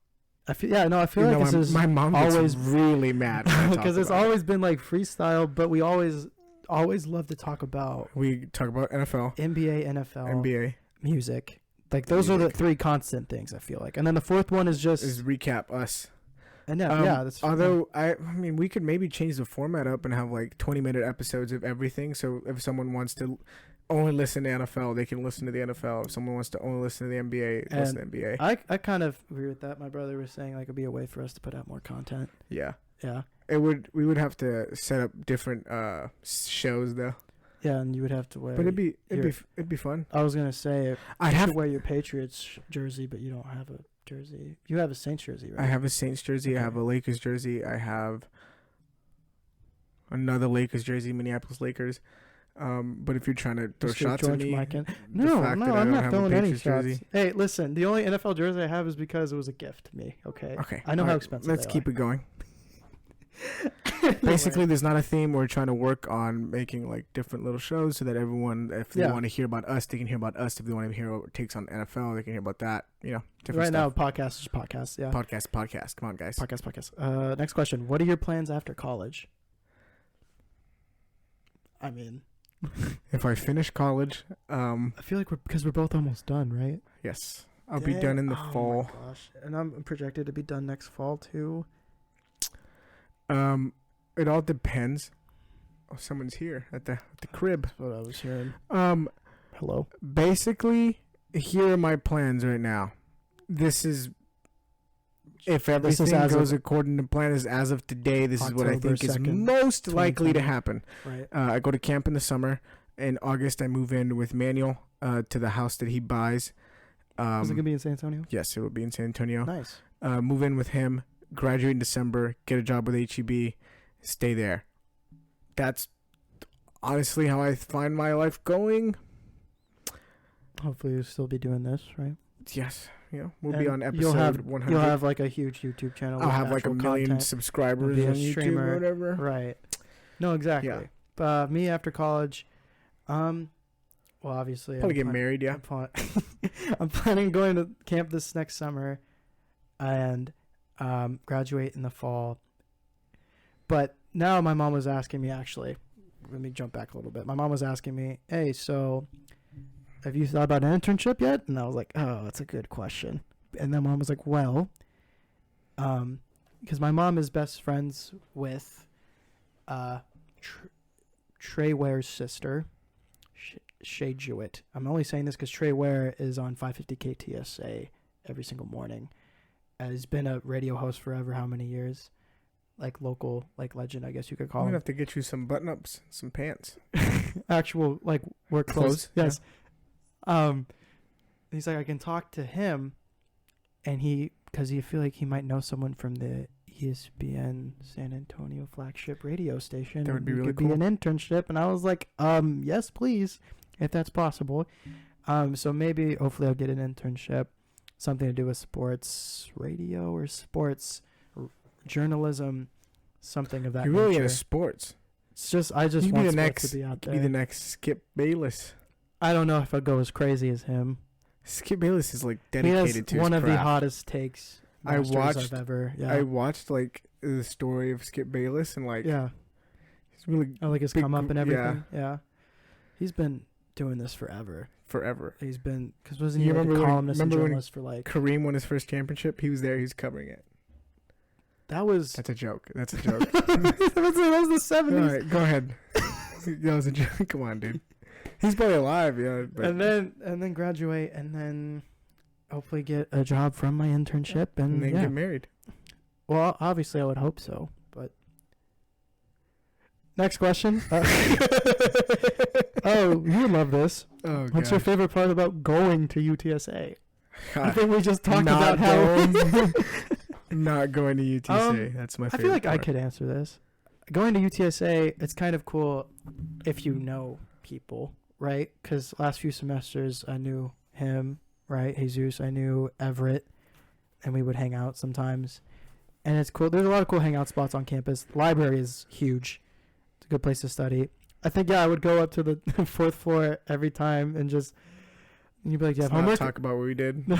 I feel like this is my mom gets always really mad when I talk because it's about it. always been like freestyle, but we always love to talk about We talk about NFL, NBA, NFL, NBA, music. Like those are the three constant things I feel like, and then the fourth one is just is recap us. and that's Although I mean, we could maybe change the format up and have like 20-minute episodes of everything. So if someone wants to only listen to NFL, they can listen to the NFL. If someone wants to only listen to the NBA, listen to the NBA. I kind of agree with that. My brother was saying like it'd be a way for us to put out more content. Yeah, Yeah, we would have to set up different shows though. yeah, and you would have to wear. But it'd be fun. I was gonna say I'd you have should wear your Patriots jersey, but you don't have a jersey. You have a Saints jersey, right? I have a Saints jersey. I have a Lakers jersey. I have another Lakers jersey, Minneapolis Lakers. But if you're trying to throw Mr. shots George at me, Mikan. the No, fact no, that I I'm don't not have a throwing any Patriots shots. jersey- Hey, listen, the only NFL jersey I have is because it was a gift to me. Okay. Okay. I know all how right, expensive. Let's they keep are. it going. Basically, there's not a theme. We're trying to work on making like different little shows so that everyone, if they Yeah. want to hear about us, they can hear about us. If they want to hear what takes on NFL, they can hear about that. Different Right now, stuff. podcast is podcast. Yeah. Podcast. Come on, guys. Podcast. Next question. What are your plans after college? I mean, If I finish college, I feel like because we're both almost done, right? yes, I'll be done in the fall. Oh my gosh. And I'm projected to be done next fall too. It all depends. Oh, someone's here at the crib. That's what I was hearing. Hello. Basically, here are my plans right now. This is if everything as goes of according to plan. As of today, this is what I October think is 2nd, most likely to 2020. happen. Right. I go to camp in the summer. In August, I move in with Manuel to the house that he buys. Is it gonna be in San Antonio? Yes, it will be in San Antonio. Nice. Move in with him, graduate in December, get a job with HEB, stay there. That's honestly how I find my life going. Hopefully you'll still be doing this, right? Yes, we'll And be on episode 100. You'll have like a huge YouTube channel. I'll with have like a actual million content. subscribers Be a on YouTube streamer. or whatever. Right. No, exactly. Yeah. Me after college, well, obviously, Probably get married, yeah. I'm planning on going to camp this next summer, and graduate in the fall. But now my mom was asking me actually, let me jump back a little bit. My mom was asking me, hey, so have you thought about an internship yet? And I was like, oh, that's a good question. And then mom was like, well, because my mom is best friends with Trey Ware's sister, Shay Jewett. I'm only saying this because Trey Ware is on 550 KTSA every single morning. He's been a radio host forever. How many years? Like local, like legend, I guess you could call I'm him. gonna have to get you some button-ups, some pants. Actual like work clothes. Yes. Yeah. He's like, I can talk to him, and because he feel like he might know someone from the ESPN San Antonio flagship radio station. That would be really could cool. Be an internship, and I was like, yes, please, if that's possible. So maybe, hopefully, I'll get an internship, something to do with sports radio or sports journalism, something of that You're really nature. into sports. It's just I just You want be the sports next. to be out You there. be the next Skip Bayless. I don't know if I'd go as crazy as him. Skip Bayless is like He dedicated has to his one of the craft. hottest takes I masters watched- I've ever. Yeah, I watched like the story of Skip Bayless and like yeah. he's really I like his big come up gr- and yeah. everything. Yeah. He's been doing this forever. forever. He's been because wasn't You he like a remember when- columnist and remember when journalist for like Kareem won his first championship. He was there. He was covering it. that was That's a joke. That's a joke. that was the All 70s. right, go ahead. That was a joke. Come on, dude. He's probably alive, yeah. But And then graduate and then hopefully get a job from my internship and then yeah. get married. Well, obviously I would hope so, but next question. Oh, you would love this. Oh, What's your God. favorite part about going to UTSA? I God. think we just talked Not about how. going. Not going to UTSA. That's my I favorite. feel like I part. could answer this. Going to UTSA, it's kind of cool if you know people, right? Because last few semesters, I knew him, right? Jesus, I knew Everett, and we would hang out sometimes. And it's cool. There's a lot of cool hangout spots on campus. The library is huge. It's a good place to study. I think, yeah, I would go up to the 4th floor every time and just, and you'd be like, you have Let's not homework? talk about what we did. You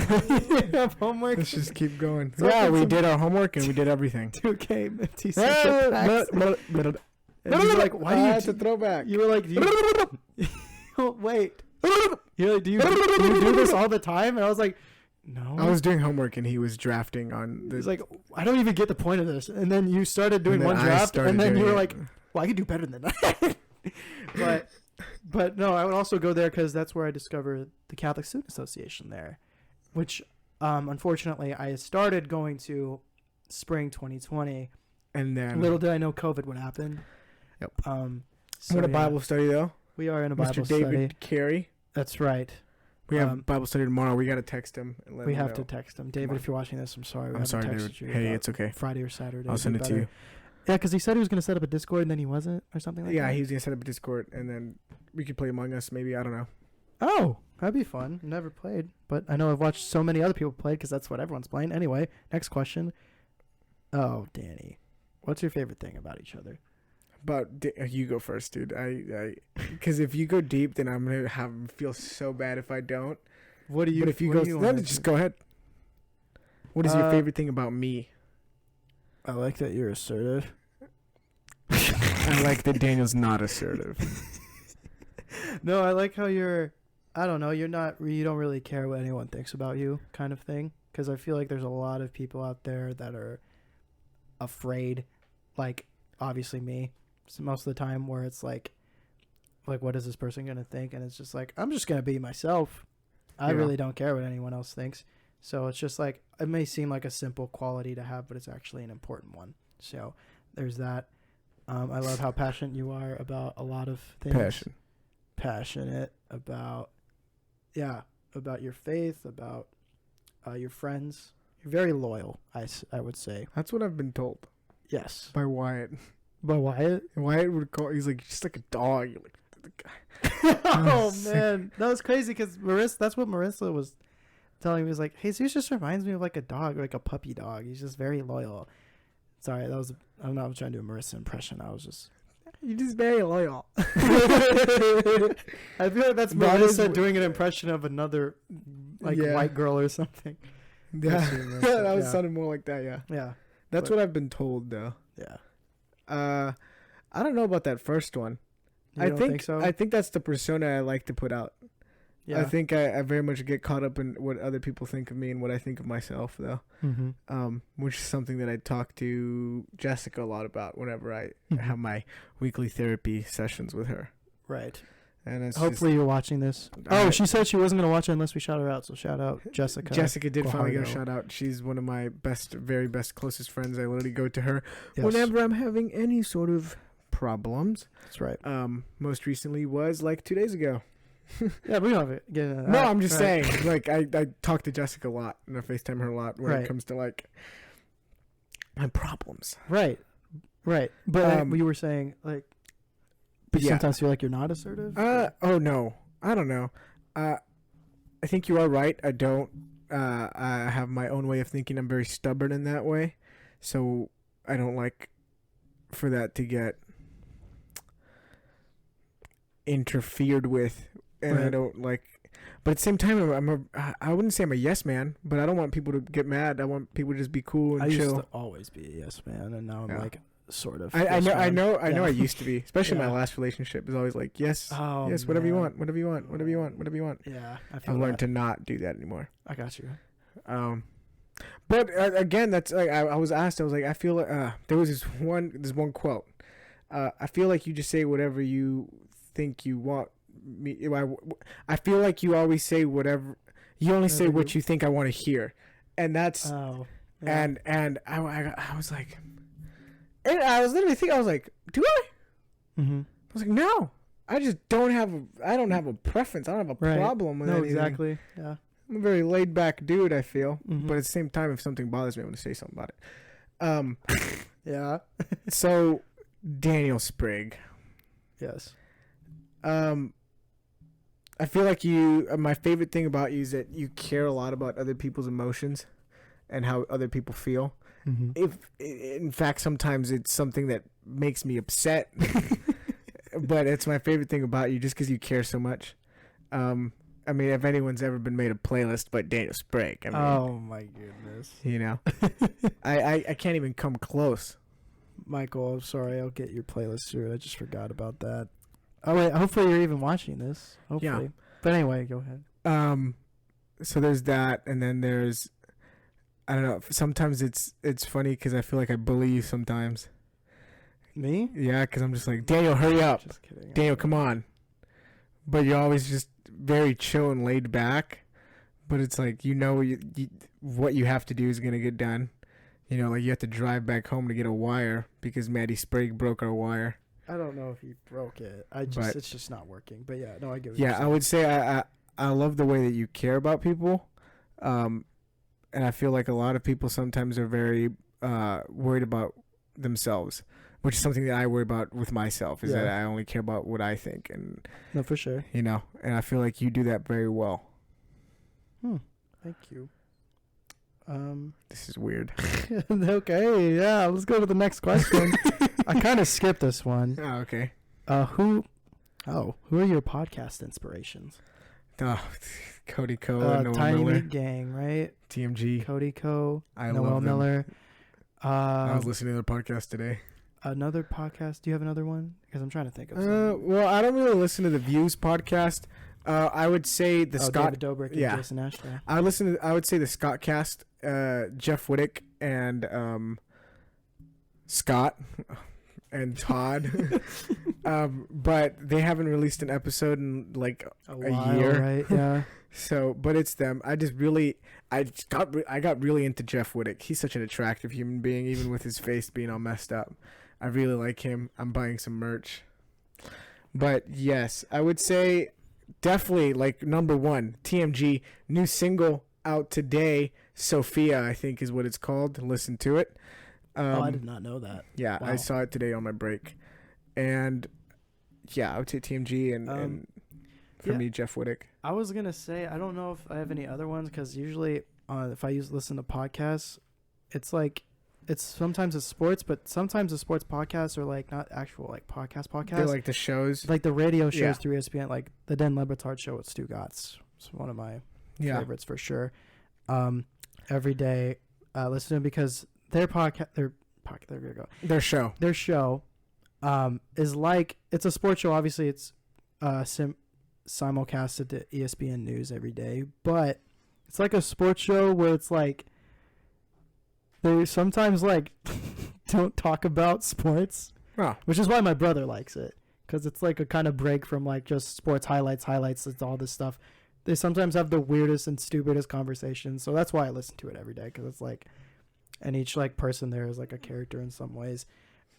have homework? Let's just keep going. Let's Yeah, open we some- did our homework and we did everything. 2K empty central packs. And you're like, why do you That's a throwback. You were like, do you, oh, wait. You're like, do you do this all the time? And I was like, no. I was doing homework and he was drafting on He's the. like, I don't even get the point of this. And then you started doing and then one I draft, started and then you doing were it. like, well, I could do better than that. but no, I would also go there because that's where I discovered the Catholic Student Association there, which unfortunately I started going to spring 2020. And then Little did I know COVID would happen. Yep. So I'm in a yeah, Bible study though. we are in a Bible Mr. study. David Carey. That's right. We have Um, Bible study tomorrow. We got to text him and let We him have know. to text him. David, on. if you're watching this, I'm sorry. We I'm haven't sorry, texted David. you Hey, about it's okay. Friday or Saturday. I'll send it to you. Yeah, because he said he was going to set up a Discord and then he wasn't, or something like that. Yeah, he was gonna set up a Discord and then we could play Among Us. Maybe I don't know. Oh, that'd be fun. Never played, but I know I've watched so many other people play because that's what everyone's playing. Anyway, next question. Oh, Danny, what's your favorite thing about each other? But you go first, dude. Because if you go deep, then I'm gonna feel so bad if I don't. What do you? But if you what go, do you no, wanna just do? go ahead. What is your Uh, favorite thing about me? I like that you're assertive. I like that Daniel's not assertive. No, I like how you're. I don't know. You don't really care what anyone thinks about you, kind of thing. Because I feel like there's a lot of people out there that are afraid. Like, obviously me, so most of the time, where it's like, what is this person gonna think? And it's just like, I'm just gonna be myself. I Yeah. really don't care what anyone else thinks. So it's just like, it may seem like a simple quality to have, but it's actually an important one. So there's that. I love how passionate you are about a lot of things. Passionate about, about your faith, about your friends. You're very loyal, I would say. That's what I've been told Yes. by Wyatt. By Wyatt? Wyatt would call. He's like just like a dog. You're like the guy. Oh, man. That was crazy because that's what Marissa was telling me. Was like, Jesus just reminds me of like a dog, like a puppy dog. He's just very loyal. Sorry, I'm not trying to do a Marissa impression. I was just. You're just very loyal. I feel like that's That is Marissa doing an impression of another Yeah. white girl or something. Yeah, That's you, that was yeah. sounding more like that. Yeah, Yeah. that's But- what I've been told though. Yeah. I don't know about that first one. You don't think so? I think that's the persona I like to put out. Yeah. I think I very much get caught up in what other people think of me and what I think of myself, though. Which is something that I talk to Jessica a lot about whenever I have my weekly therapy sessions with her. Right. And it's hopefully you're watching this. She said she wasn't going to watch it unless we shout her out, so shout out Jessica. Jessica did finally get a shout out. She's one of my very best, closest friends. I literally go to her whenever I'm having any sort of problems. That's right. Most recently was like 2 days ago. Yeah, we don't have it. No, I'm just saying. Like I talk to Jessica a lot and I FaceTime her a lot when it comes to like my problems. Right. But you were saying like, but you sometimes feel like you're not assertive. Oh no, I don't know. I think you are right. I don't. I have my own way of thinking. I'm very stubborn in that way, so I don't like for that to get interfered with. And I don't like, but at the same time, I wouldn't say I'm a yes man, but I don't want people to get mad. I want people to just be cool and chill. I used to always be a yes man, and now I'm like sort of. I know. I used to be, especially my last relationship. Is always like yes, whatever you want. Yeah, I've learned to not do that anymore. I got you. But again, that's like I was asked. I was like, I feel like there was this one quote. I feel like you just say whatever you think you want. I feel like you always say whatever you only say what you think I want to hear, and that's and I was like, and I was literally thinking, I was like, do I? I was like, no, I just don't have a preference. I don't have a problem with anything. Exactly. Yeah, I'm a very laid back dude. I feel, but at the same time, if something bothers me, I want to say something about it. Yeah. So Daniel Sprigg. Yes. I feel like my favorite thing about you is that you care a lot about other people's emotions and how other people feel. If in fact, sometimes it's something that makes me upset, but it's my favorite thing about you just because you care so much. I mean, if anyone's ever been made a playlist but Daniel Sprigg, I mean, oh my goodness. You know, I can't even come close. Michael, I'm sorry. I'll get your playlist through. I just forgot about that. Oh wait, hopefully you're even watching this. Hopefully. Yeah. But anyway, go ahead. So there's that, and then there's, I don't know. Sometimes it's funny because I feel like I bully you sometimes. Me? Yeah, because I'm just like, Daniel, hurry up. Just kidding. Daniel, come on. But you're always just very chill and laid back. But it's like, what you have to do is gonna get done. You know, like you have to drive back home to get a wire because Maddie Sprague broke our wire. I don't know if he broke it. It's just not working. But yeah, no, I get what you're saying. I would say I love the way that you care about people. And I feel like a lot of people sometimes are very worried about themselves, which is something that I worry about with myself, is that I only care about what I think. And no, for sure. You know, and I feel like you do that very well. Thank you. This is weird. Okay, yeah, let's go to the next question. I kind of skipped this one. Oh, okay. Who are your podcast inspirations? Cody Co, Noel Tiny Miller. Meat Gang, right? TMG. Cody Co, I Noel love Miller. I was listening to their podcast today. Another podcast? Do you have another one? Because I'm trying to think of something. Well, I don't really listen to the Views podcast. I would say the Scott. David Dobrik and Jason Ash. Yeah. I would say the Scott cast. Jeff Wittick and Scott and Todd. But they haven't released an episode in like a year. Right? Yeah. So, but it's them. I got really into Jeff Wittick. He's such an attractive human being, even with his face being all messed up. I really like him. I'm buying some merch. But yes, I would say definitely like number one, TMG, new single out today. Sophia, I think is what it's called. Listen to it. I did not know that. Yeah, wow. I saw it today on my break. And yeah, I would say TMG and for me, Jeff Wittick. I was going to say, I don't know if I have any other ones because usually if I listen to podcasts, it's like, sometimes it's sports, but sometimes the sports podcasts are like not actual like podcasts. They're like the shows. Like the radio shows through ESPN, like the Dan Lebitard show with Stu Gatz. It's one of my favorites for sure. Every day, listen to them because their podcast, there we go. Their show is like, it's a sports show. Obviously, it's simulcasted to ESPN News every day, but it's like a sports show where it's like they sometimes like don't talk about sports, which is why my brother likes it, because it's like a kind of break from like just sports highlights, it's all this stuff. They sometimes have the weirdest and stupidest conversations, so that's why I listen to it every day, because it's like, and each like person there is like a character in some ways.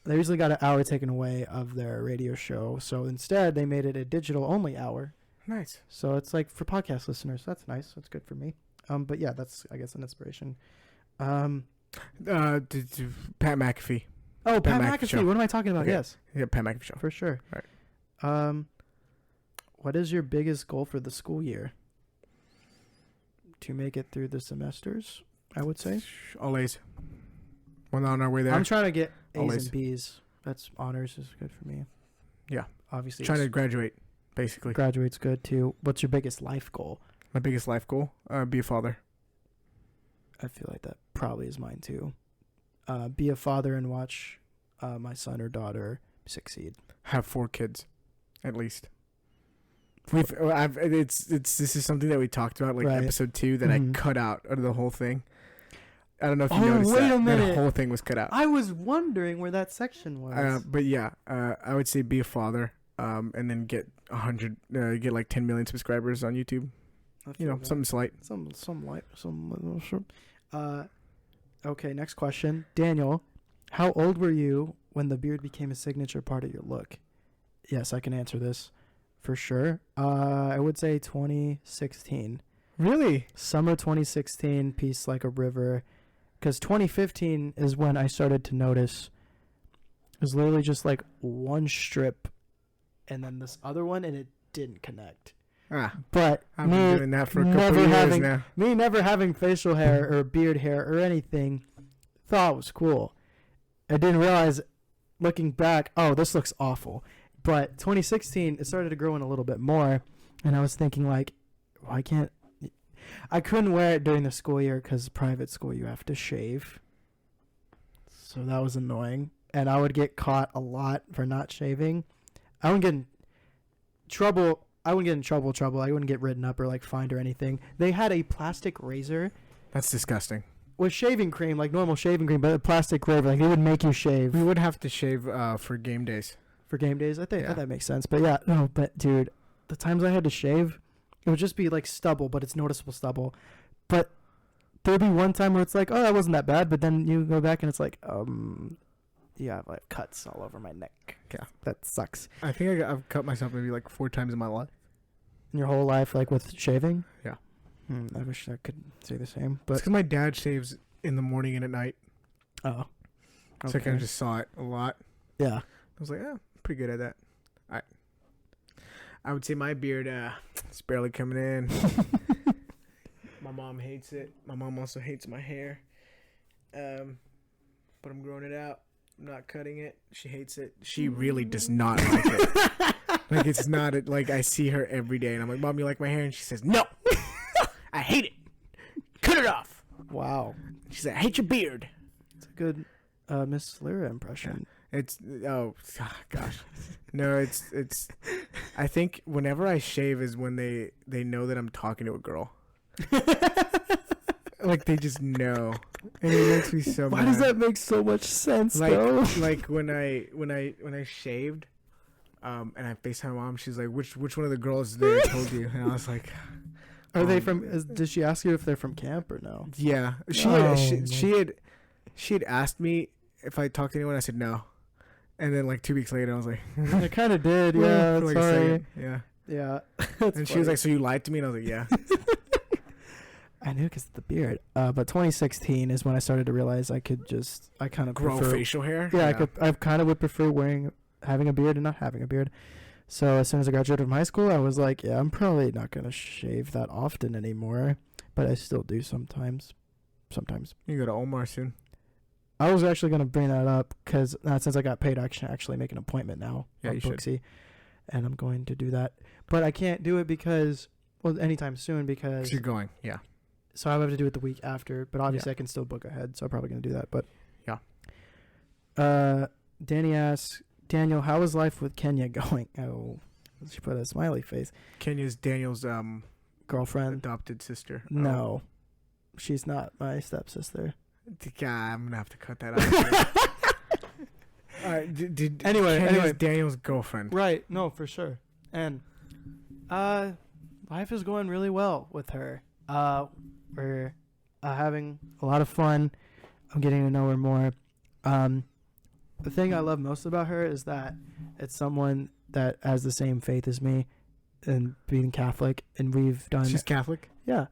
They usually got an hour taken away of their radio show, so instead they made it a digital only hour. Nice. So it's like for podcast listeners. That's nice. That's good for me. But yeah, that's, I guess, an inspiration. Pat McAfee. Oh, Pat McAfee. Show. What am I talking about? Okay. Yes. Yeah, Pat McAfee show. For sure. All right. What is your biggest goal for the school year? To make it through the semesters, I would say. All A's. We're on our way there. I'm trying to get A's Always. and B's. That's honors is good for me. Yeah. Obviously. Trying to graduate, basically. Graduate's good too. What's your biggest life goal? My biggest life goal, be a father. I feel like that probably is mine too. Be a father and watch my son or daughter succeed. Have 4 kids, at least. This is something that we talked about, like Right. episode 2, that I cut out of the whole thing. I don't know if you Oh, noticed wait that. a minute. That whole thing was cut out. I was wondering where that section was. But yeah, I would say be a father, and then get 100, get like 10 million subscribers on YouTube. You know, something slight. Some light, some. Okay, next question, Daniel. How old were you when the beard became a signature part of your look? Yes, I can answer this for sure. I would say 2016. Really? Summer 2016, Peace Like a River. Because 2015 is when I started to notice it was literally just like one strip and then this other one, and it didn't connect. But I've been doing that for a couple of years now. Me never having facial hair or beard hair or anything, thought it was cool. I didn't realize, looking back, oh, this looks awful. But 2016, it started to grow in a little bit more, and I was thinking, like, why can't... I couldn't wear it during the school year because private school, you have to shave. So that was annoying. And I would get caught a lot for not shaving. I wouldn't get in trouble. I wouldn't get written up or like fined or anything. They had a plastic razor. That's disgusting. With shaving cream, like normal shaving cream, but a plastic razor, like they would make you shave. We would have to shave for game days. For game days, I think that makes sense. But yeah, no, but dude, the times I had to shave, it would just be like stubble, but it's noticeable stubble. But there'd be one time where it's like, oh, that wasn't that bad, but then you go back and it's like, you have like cuts all over my neck. Yeah, that sucks. I think I've cut myself maybe like 4 times in my life. In your whole life, like with shaving? Yeah. I wish I could say the same. But it's because my dad shaves in the morning and at night. Oh. Okay. So I kind of just saw it a lot. Yeah. I was like, pretty good at that. I would say my beard, it's barely coming in. My mom hates it. My mom also hates my hair. But I'm growing it out. I'm not cutting it. She hates it. She really does not like it. Like, it's not, like, I see her every day, and I'm like, Mom, you like my hair? And she says, no. I hate it. Cut it off. Wow. She said, I hate your beard. It's a good Miss Lyra impression. It's, gosh. No, it's, I think whenever I shave is when they know that I'm talking to a girl. Like, they just know. And it makes me so mad. Why does that make so much sense, though? Like, when I shaved, and I FaceTime my mom, she's like, which one of the girls there told you? And I was like... Are they from... did she ask you if they're from camp or no? Yeah. She had asked me if I talked to anyone. I said no. And then, like, 2 weeks later, I was like... I kind of did, yeah. For like sorry. a second. Yeah. Yeah. And she was like, so you lied to me? And I was like, yeah. I knew because of the beard. But 2016 is when I started to realize I could just... I kind of grow facial hair? Yeah, I kind of would prefer having a beard and not having a beard. So as soon as I graduated from high school, I was like, yeah, I'm probably not going to shave that often anymore. But I still do sometimes. You go to Omar soon. I was actually going to bring that up because since I got paid, I can actually make an appointment now on Booksy. And I'm going to do that. But I can't do it because, anytime soon because... you're going, yeah. So I have to do it the week after. But obviously I can still book ahead. So I'm probably going to do that. But yeah. Danny asks, Daniel, how is life with Kenya going? Oh, she put a smiley face. Kenya's Daniel's Girlfriend. adopted sister. No, she's not my stepsister. God, I'm gonna have to cut that out. All right. Anyway, Kenya's Daniel's girlfriend. Right. No, for sure. And life is going really well with her. We're having a lot of fun. I'm getting to know her more. The thing I love most about her is that it's someone that has the same faith as me, and being Catholic, and we've done. She's Catholic? Yeah.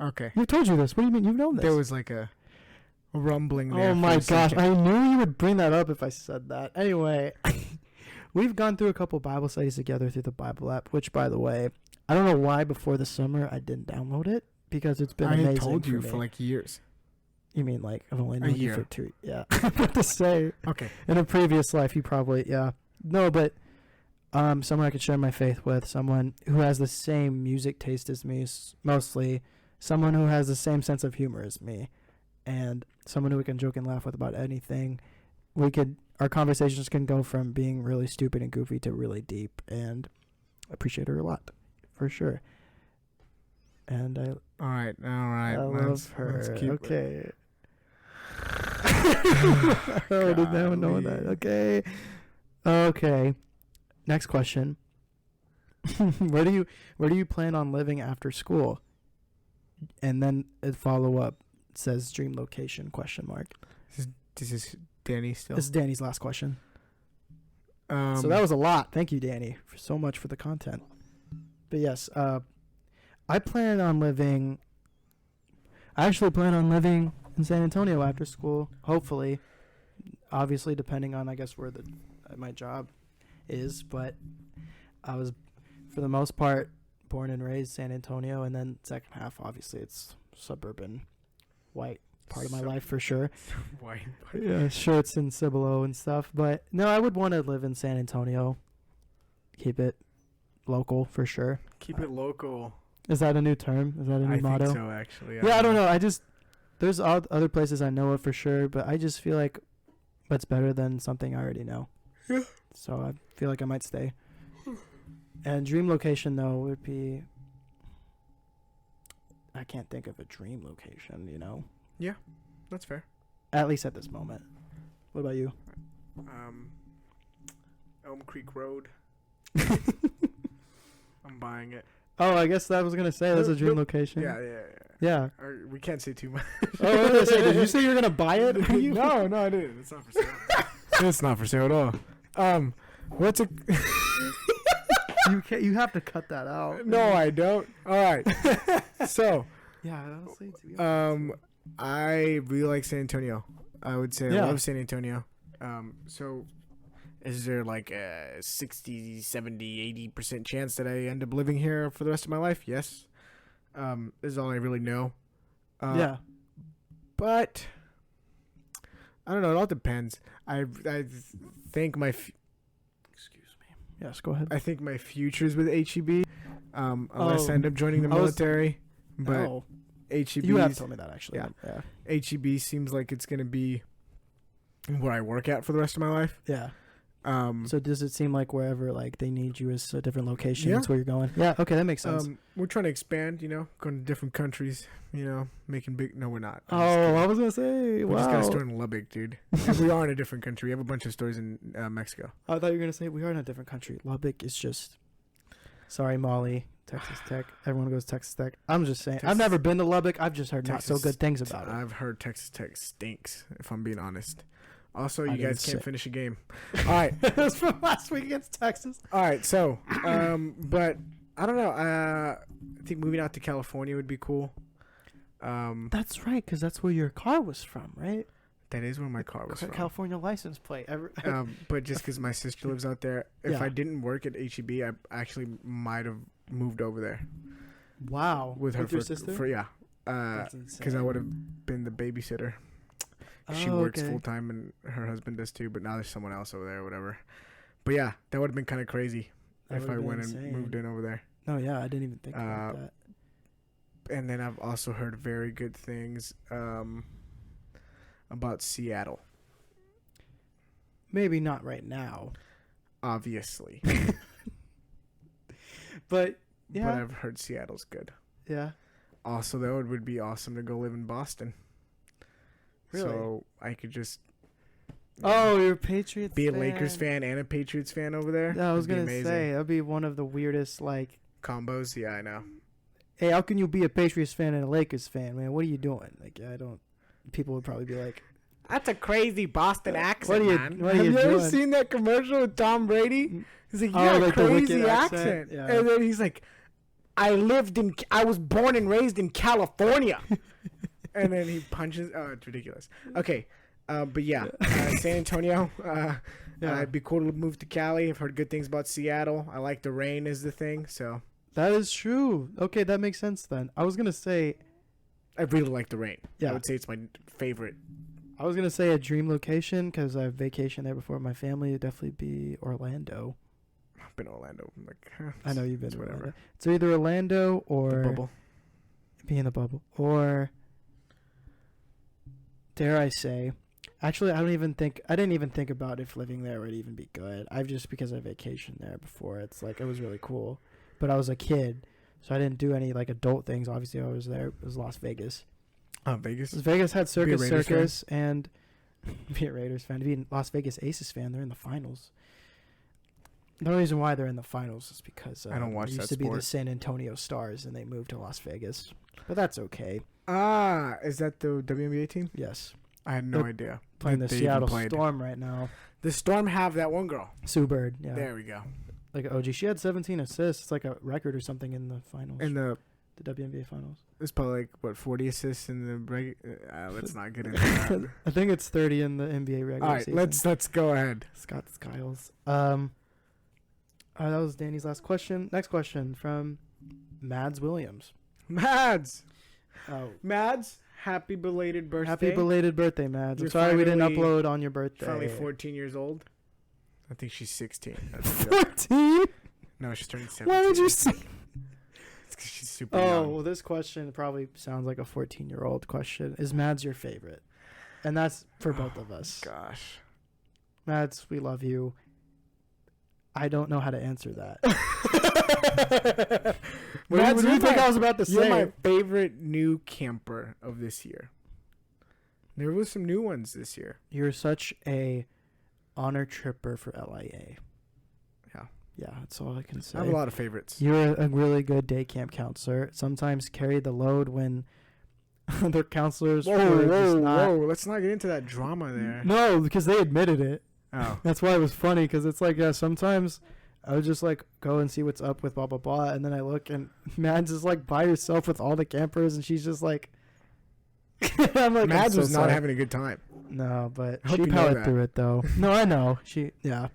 Okay. Who told you this? What do you mean? You've known this. There was like a rumbling there. Oh my gosh! I knew you would bring that up if I said that. Anyway, we've gone through a couple Bible studies together through the Bible app. Which, by the way, I don't know why before the summer I didn't download it because it's been amazing. I told you for for like years. You mean like I've only known a year. you for 2? Yeah. What to say? Okay. In a previous life, you probably no, but someone I could share my faith with, someone who has the same music taste as me, mostly, someone who has the same sense of humor as me, and someone who we can joke and laugh with about anything. Our conversations can go from being really stupid and goofy to really deep, and I appreciate her a lot, for sure. And All right. I love her. Let's keep Okay. I didn't even know that. Okay. Next question. Where do you plan on living after school? And then a follow up says dream location ? This is Danny still. This is Danny's last question. So that was a lot. Thank you, Danny, for so much for the content. But yes, I actually plan on living in San Antonio after school, hopefully. Obviously, depending on, I guess, where my job is. But I was, for the most part, born and raised San Antonio. And then second half, obviously, it's suburban, white part of my life for sure. White. Yeah, shirts and Cibolo and stuff. But no, I would want to live in San Antonio. Keep it local for sure. Keep it local. Is that a new term? Is that a new motto? I think so, actually. Yeah, I don't know. There's other places I know of for sure, but I just feel like that's better than something I already know. Yeah. So I feel like I might stay. And dream location, though, would be... I can't think of a dream location, Yeah, that's fair. At least at this moment. What about you? Elm Creek Road. I'm buying it. Oh, I guess that was going to say that's a dream location. Yeah. We can't say too much. Oh, I was going to say, did you say you were going to buy it? No, I didn't. It's not for sale. It's not for sale at all. What's a... You have to cut that out. No, I don't. All right. So... Yeah, honestly, to be honest. I really like San Antonio. I would say I love San Antonio. So is there like a 60, 70, 80% chance that I end up living here for the rest of my life? Yes. This is all I really know. Yeah. But I don't know. It all depends. I think excuse me. Yes, go ahead. I think my future's with HEB. Unless I end up joining the military. But HEB. You have told me that actually. Yeah. HEB seems like it's gonna be where I work at for the rest of my life. Yeah. So does it seem like wherever like they need you is a different location? Yeah. That's where you're going. Yeah. Okay, that makes sense. We're trying to expand. Going to different countries. Making big. No, we're not. I was gonna say. We just got a store in Lubbock, dude. We are in a different country. We have a bunch of stores in Mexico. I thought you were gonna say we are in a different country. Lubbock is just. Sorry, Molly. Texas Tech. Everyone goes Texas Tech. I'm just saying. I've never been to Lubbock. I've just heard not so good things about it. I've heard Texas Tech stinks, if I'm being honest. Also, you guys can't finish a game. All right. It was from last week against Texas. All right. So, but I don't know. I think moving out to California would be cool. That's right, because that's where your car was from, right? That is where my car was from. California license plate. But just because my sister lives out there, if I didn't work at HEB, I actually might have moved over there. Wow. With her your sister? Yeah. Because I would have been the babysitter. She works full time and her husband does too, but now there's someone else over there or whatever. But yeah, that would have been kind of crazy if I went and moved in over there. No, yeah, I didn't even think about that. And then I've also heard very good things about Seattle. Maybe not right now. obviously. But But yeah, I've heard Seattle's good. yeah. Also, though, it would be awesome to go live in Boston. Really? So I could just Oh, you're a Patriots be a fan. Lakers fan and a Patriots fan over there. Yeah, I was It'd be gonna amazing. say that'd be one of the weirdest. Like, Combos. Yeah, I know. hey, how can you be a Patriots fan and a Lakers fan, man? What are you doing? Like, I don't. People would probably be like, That's a crazy Boston accent, What are you- man. what are Have you you ever doing? seen that commercial with Tom Brady? He's like, you Oh, got a like the crazy wicked accent. accent? Yeah. And then he's like, I was born and raised in California. And then he punches. Oh, it's ridiculous. Okay. But yeah, San Antonio. Yeah. It'd be cool to move to Cali. I've heard good things about Seattle. I like the rain is the thing. So that is true. Okay, that makes sense then. I was gonna say, I really like the rain. Yeah. I would say it's my favorite. I was gonna say a dream location because I've vacationed there before. My family would definitely be Orlando. I've been to Orlando. I'm like, I know you've been it's to whatever. Orlando. So either Orlando The or bubble. be in the bubble, or dare I say, actually, I didn't even think about if living there would even be good. I've just because I vacationed there before. It's like it was really cool, but I was a kid, so I didn't do any like adult things. Obviously, I was there. It was Las Vegas. Vegas. Vegas had Circus Raiders Circus and be a Raiders fan. To be a Las Vegas Aces fan, they're in the finals. The only reason why they're in the finals is because I don't watch they used that to be the sport. San Antonio Stars and they moved to Las Vegas, but that's okay. Is that the WNBA team? Yes, I had no They're idea. playing the that they even Seattle played. Storm right now. The Storm have that one girl. Sue Bird, yeah, There we go. like OG. She had 17 assists. It's like a record or something in the finals, And the WNBA finals. it's probably like what 40 assists in the let's not get into that. I think it's 30 in the NBA regular All right, season. let's go ahead. Scott Skiles. That was Danny's last question. Next question from Mads Williams. Mads, Oh, happy belated birthday. happy belated birthday, Mads. I'm You're sorry we didn't finally- upload on your birthday. Finally 14 years old. I think she's 16. 14? No, she's turning 17. Why would you say? It's 'cause she's super Oh, young. well, this question probably sounds like a 14-year-old question. Is Mads your favorite? And that's for both of us. Gosh. Mads, we love you. I don't know how to answer that. What do you think I was about to You're my say? favorite new camper of this year. There was some new ones this year. You're such a honor tripper for LIA. Yeah. Yeah, that's all I can say. I have a lot of favorites. You're a really good day camp counselor. Sometimes carry the load when other counselors were just not. Whoa. Let's not get into that drama there. No, because they admitted it. Oh. That's why it was funny, because it's like, yeah, sometimes I would just like go and see what's up with blah, blah, blah. And then I look and Mads is like by herself with all the campers and she's just like, I'm like, Mads I'm was so not sorry. having a good time. No, but I hope she you know powered that. through it though. No, I know. Yeah.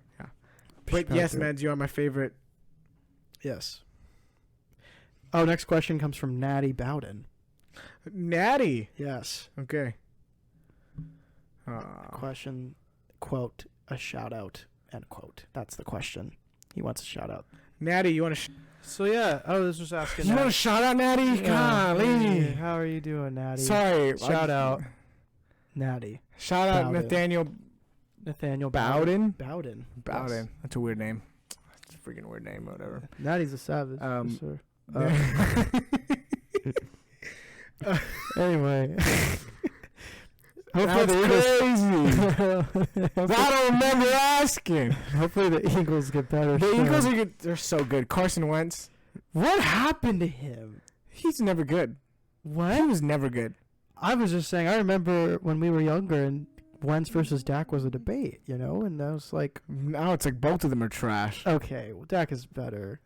But yes, Mads, you are my favorite. Yes. Oh, next question comes from Natty Bowden. Natty. Yes. Okay. Question, quote, a shout out, end quote. That's the question. He wants a shout out. Natty, you want to? So yeah, I was just asking. You want to shout out Natty? Yeah. Golly. Hey, how are you doing, Natty? Sorry. Shout out, Natty. Shout out Bowden. Nathaniel Bowden. Bowden. Yes. That's a weird name. It's a freaking weird name. Whatever. Natty's a savage. Um, Anyway. That's crazy. I don't remember asking. Hopefully the Eagles get better. The soon. Eagles are good. They're so good. Carson Wentz. What happened to him? He's never good. What? He was never good. I was just saying, I remember when we were younger and Wentz versus Dak was a debate, you know, and I was like, Now it's like both of them are trash. okay, well, Dak is better.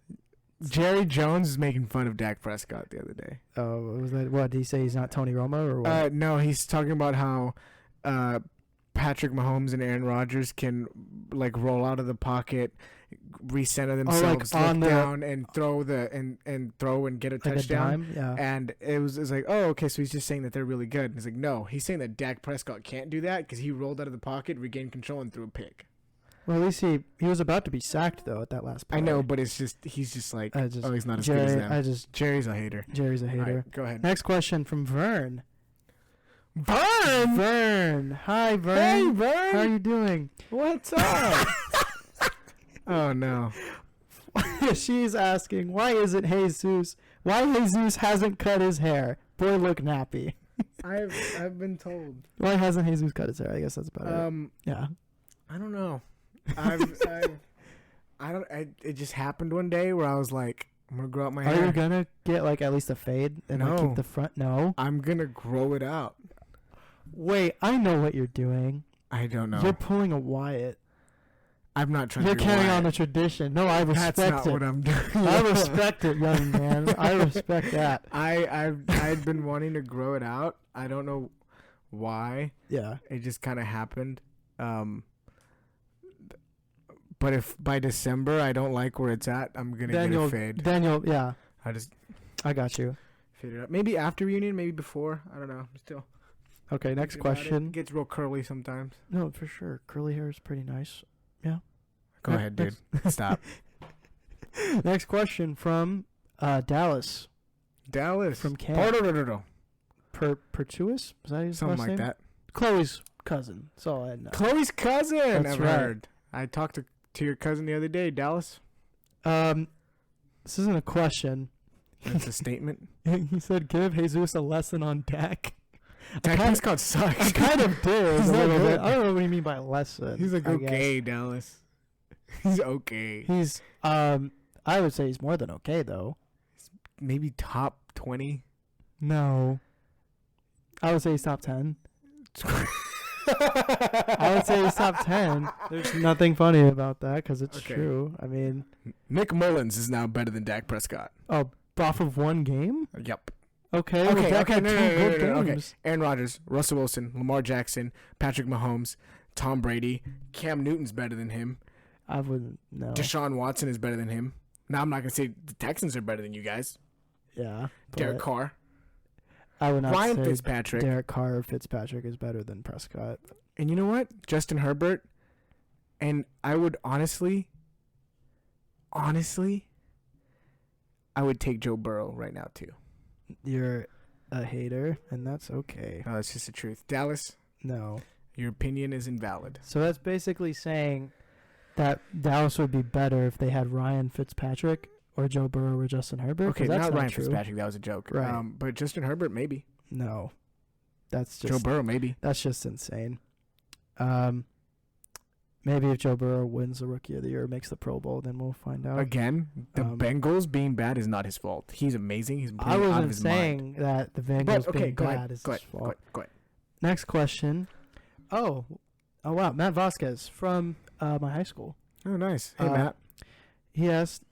Jerry Jones is making fun of Dak Prescott the other day. Oh, was that what? Did he say he's not Tony Romo or what? No, he's talking about how Patrick Mahomes and Aaron Rodgers can like roll out of the pocket, recenter themselves, on look the- down, and throw and throw and get a like a touchdown. dime? Yeah. And it was like, oh, okay, so he's just saying that they're really good. And he's like, no, he's saying that Dak Prescott can't do that because he rolled out of the pocket, regained control, and threw a pick. Well, at least he was about to be sacked though at that last play. I know, but he's just like, I just- oh, he's not as good as them. Jerry's Jerry's a hater. a hater. All right, go ahead. Next question from Vern. Vern! Vern. Hi, Vern. Hey, Vern! How are you doing? What's up? Oh no. She's asking, why Jesus hasn't cut his hair? Boy, look nappy. I've been told. Why hasn't Jesus cut his hair? I guess that's about it. Yeah. I don't know. It just happened one day where I was like, I'm gonna grow out my hair. Are you gonna get like at least a fade and like keep the front? No. I'm gonna grow it out. Wait, I know what you're doing. I don't know. You're pulling a Wyatt. I'm not trying You're to. carrying on the tradition. No, I respect it. That's not what I'm doing. I respect it, young man. I respect that. I'd been wanting to grow it out. I don't know why. Yeah. It just kind of happened. But if by December I don't like where it's at, I'm gonna get a fade. Then you'll, yeah. I got you. Fade it up. Maybe after reunion, maybe before. I don't know. Still. Okay, next question. It gets real curly sometimes. No, for sure. Curly hair is pretty nice. Yeah. Go ahead, dude. Stop. Next question from Dallas. Dallas. From Cam. Pertuis? Is that his Something last like name? that. Chloe's cousin. That's all I know. Chloe's cousin. That's I've heard. I talked to your cousin the other day, Dallas. This isn't a question. That's a statement. He said, "Give Jesus a lesson on Dak." Dak Prescott sucks. I kind of did. He's a not little good. bit. I don't know what you mean by lesson. He's like okay, Dallas. He's okay. He's I would say he's more than okay though. Maybe top 20. No. I would say he's top 10. I would say he's top 10. There's nothing funny about that because it's true. I mean, Nick Mullins is now better than Dak Prescott. Oh, off of one game? Yep. Okay. Okay. Aaron Rodgers, Russell Wilson, Lamar Jackson, Patrick Mahomes, Tom Brady, Cam Newton's better than him. I wouldn't know. Deshaun Watson is better than him. Now I'm not gonna say the Texans are better than you guys. Yeah. Derek Carr. I would not Ryan say Fitzpatrick. Derek Carr or Fitzpatrick is better than Prescott. And you know what? Justin Herbert. And I would honestly, I would take Joe Burrow right now too. You're a hater, and that's okay. No, that's just the truth. Dallas, no. Your opinion is invalid. So that's basically saying that Dallas would be better if they had Ryan Fitzpatrick or Joe Burrow or Justin Herbert. Okay, that's not Ryan true. Fitzpatrick. That was a joke. Right. But Justin Herbert, maybe. No. That's just Joe Burrow, maybe. That's just insane. Maybe if Joe Burrow wins the Rookie of the Year or makes the Pro Bowl, then we'll find out. Again, the Bengals being bad is not his fault. He's amazing. He's playing out of his mind. I wasn't saying that the Bengals being bad is his fault. Go ahead. Next question. Oh, wow. Matt Vasquez from my high school. Oh, nice. Hey, Matt. He asked,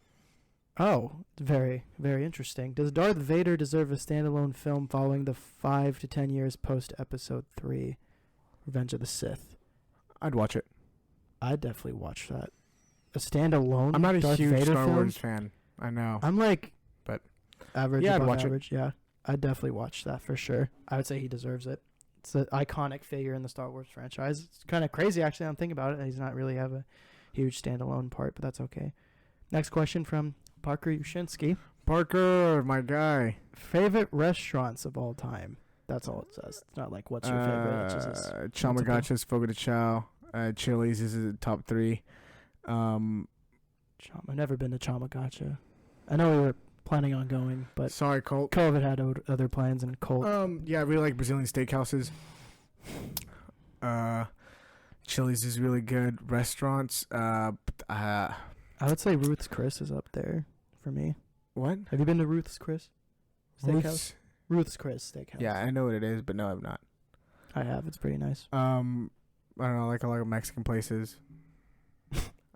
very, very interesting. Does Darth Vader deserve a standalone film following the 5 to 10 years post Episode 3, Revenge of the Sith? I'd watch it. I'd definitely watch that. A standalone. I'm not a Darth huge Vader Star film? Wars fan. I know. I'm like, but average. Yeah, I'd above watch average. Yeah, I'd definitely watch that for sure. I would say he deserves it. It's an iconic figure in the Star Wars franchise. It's kind of crazy actually. I'm thinking about it. He's not really have a huge standalone part, but that's okay. Next question from Parker Yushinsky. Parker, my guy. Favorite restaurants of all time. That's all it says. It's not like what's your favorite. It's just Chamagachas, Fogo de Chao, Chili's is the top 3. I've never been to Chamagacha. I know we were planning on going, but sorry, Colt. COVID had other plans, and Colt. Yeah, I really like Brazilian steakhouses. Chili's is really good. Restaurants. I would say Ruth's Chris is up there for me. What? Have you been to Ruth's Chris Steakhouse? Ruth's Chris Steakhouse. Yeah, I know what it is, but no, I've not. I have. It's pretty nice. I don't know, like a lot of Mexican places.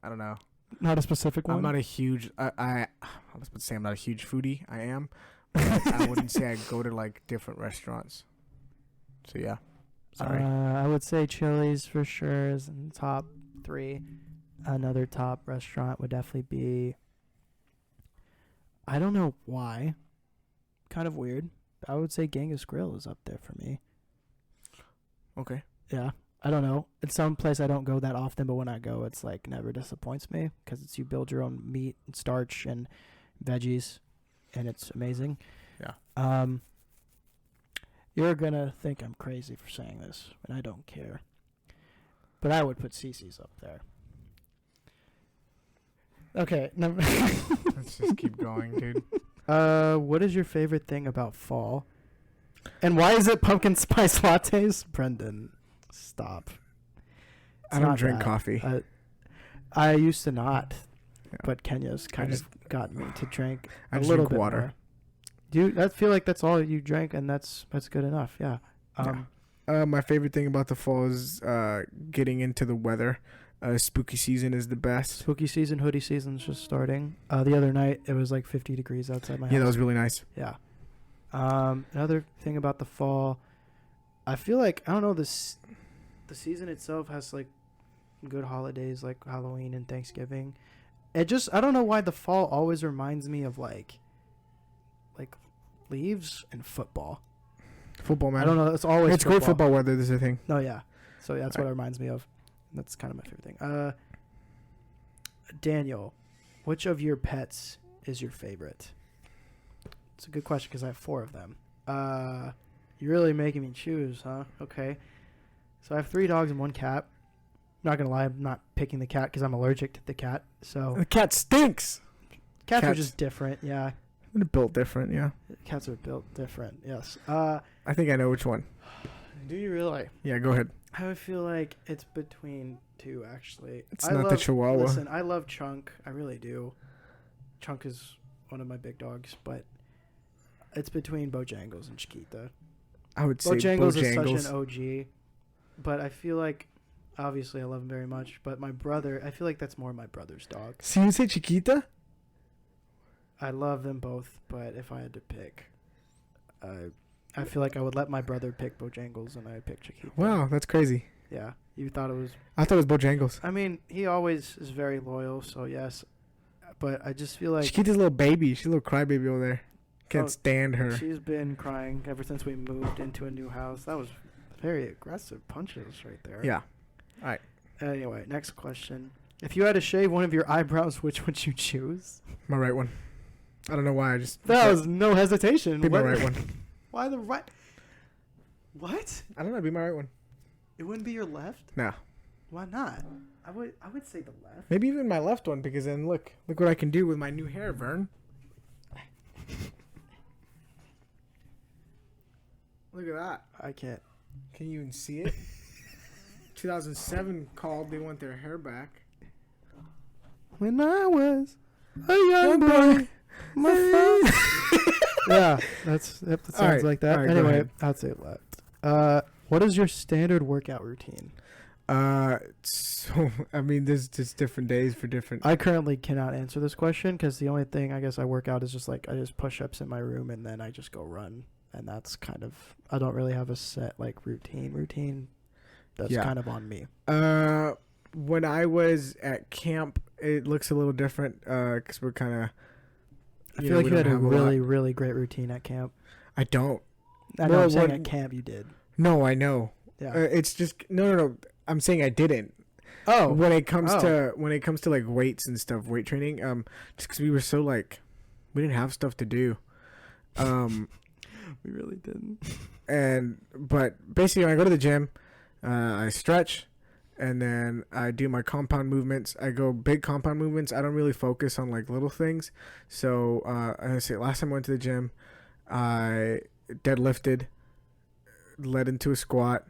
I don't know. Not a specific one. I'm not a huge. I was about to say I'm not a huge foodie. I am. But I wouldn't say I go to like different restaurants. So yeah. Sorry. I would say Chili's for sure is in the top 3. Another top restaurant would definitely be. I don't know why. Kind of weird. I would say Genghis Grill is up there for me. Okay. Yeah. I don't know. It's some place I don't go that often, but when I go, it's like never disappoints me because it's you build your own meat and starch and veggies, and it's amazing. Yeah. You're gonna think I'm crazy for saying this, and I don't care. But I would put Cece's up there. Okay. Let's just keep going, dude. What is your favorite thing about fall? And why is it pumpkin spice lattes? Brendan, stop. It's I don't not drink that. coffee. I used to not, Yeah. but Kenya's kind of gotten me to drink I a just little drink bit water. more. Do you? I feel like that's all you drank, and that's good enough. Yeah. My favorite thing about the fall is getting into the weather. Spooky season is the best. Spooky season, hoodie season's just starting. The other night it was like 50 degrees outside my house. Yeah, that was really nice. Yeah. Another thing about the fall, I feel like I don't know the season itself has like good holidays like Halloween and Thanksgiving. I don't know why the fall always reminds me of like leaves and football. Football, man. I don't know. It's always It's great football weather. This is the thing. No, yeah. So that's what it reminds me of. That's kind of my favorite thing. Daniel, which of your pets is your favorite? It's a good question because I have 4 of them. You're really making me choose, huh? Okay. So I have 3 dogs and 1 cat. Not gonna lie, I'm not picking the cat because I'm allergic to the cat. So The cat stinks. cats are just different. Yeah, They're built different, yeah. cats are built different. Yes. I think I know which one. Do you really? Yeah, go ahead. I would feel like it's between 2, actually. It's not the Chihuahua. Listen, I love Chunk. I really do. Chunk is one of my big dogs, but it's between Bojangles and Chiquita. I would say Bojangles is Bojangles. such an OG, but I feel like, obviously, I love him very much, but my brother, I feel like that's more my brother's dog. So you say Chiquita? I love them both, but if I had to pick, I feel like I would let my brother pick Bojangles and I'd pick Chiquita. Wow, that's crazy. Yeah, you thought it was... I thought it was Bojangles. I mean, he always is very loyal, so yes. But I just feel like... Chiquita's a little baby. She's a little crybaby over there. Can't stand her. She's been crying ever since we moved into a new house. That was very aggressive punches right there. Yeah. All right. Anyway, next question. If you had to shave one of your eyebrows, which would you choose? My right one. I don't know why. I just... That was no hesitation. Be my right one. Why the right? What? I don't know. Be my right one. It wouldn't be your left? No. Why not? I would say the left. Maybe even my left one, because then look what I can do with my new hair, Vern. Look at that. I can't. Can you even see it? 2007 called. They want their hair back. When I was a young boy, my phone. Yeah, that sounds All right, like that. all right, Anyway, I'd say left. What is your standard workout routine? So I mean, there's just different days for different. I currently cannot answer this question because the only thing I guess I work out is just like I just push-ups in my room and then I just go run, and that's kind of, I don't really have a set like routine. That's kind of on me. When I was at camp, it looks a little different because we're kind of. I feel like you had a really great routine at camp. I don't. I know. I'm saying at camp you did. No, I know. Yeah. It's just no. I'm saying I didn't. Oh. When it comes to like weights and stuff, weight training, just because we were so like, we didn't have stuff to do. We really didn't. But basically, when I go to the gym, I stretch, and then I do my compound movements. I go big compound movements. I don't really focus on like little things. So I say last time I went to the gym, I deadlifted, led into a squat.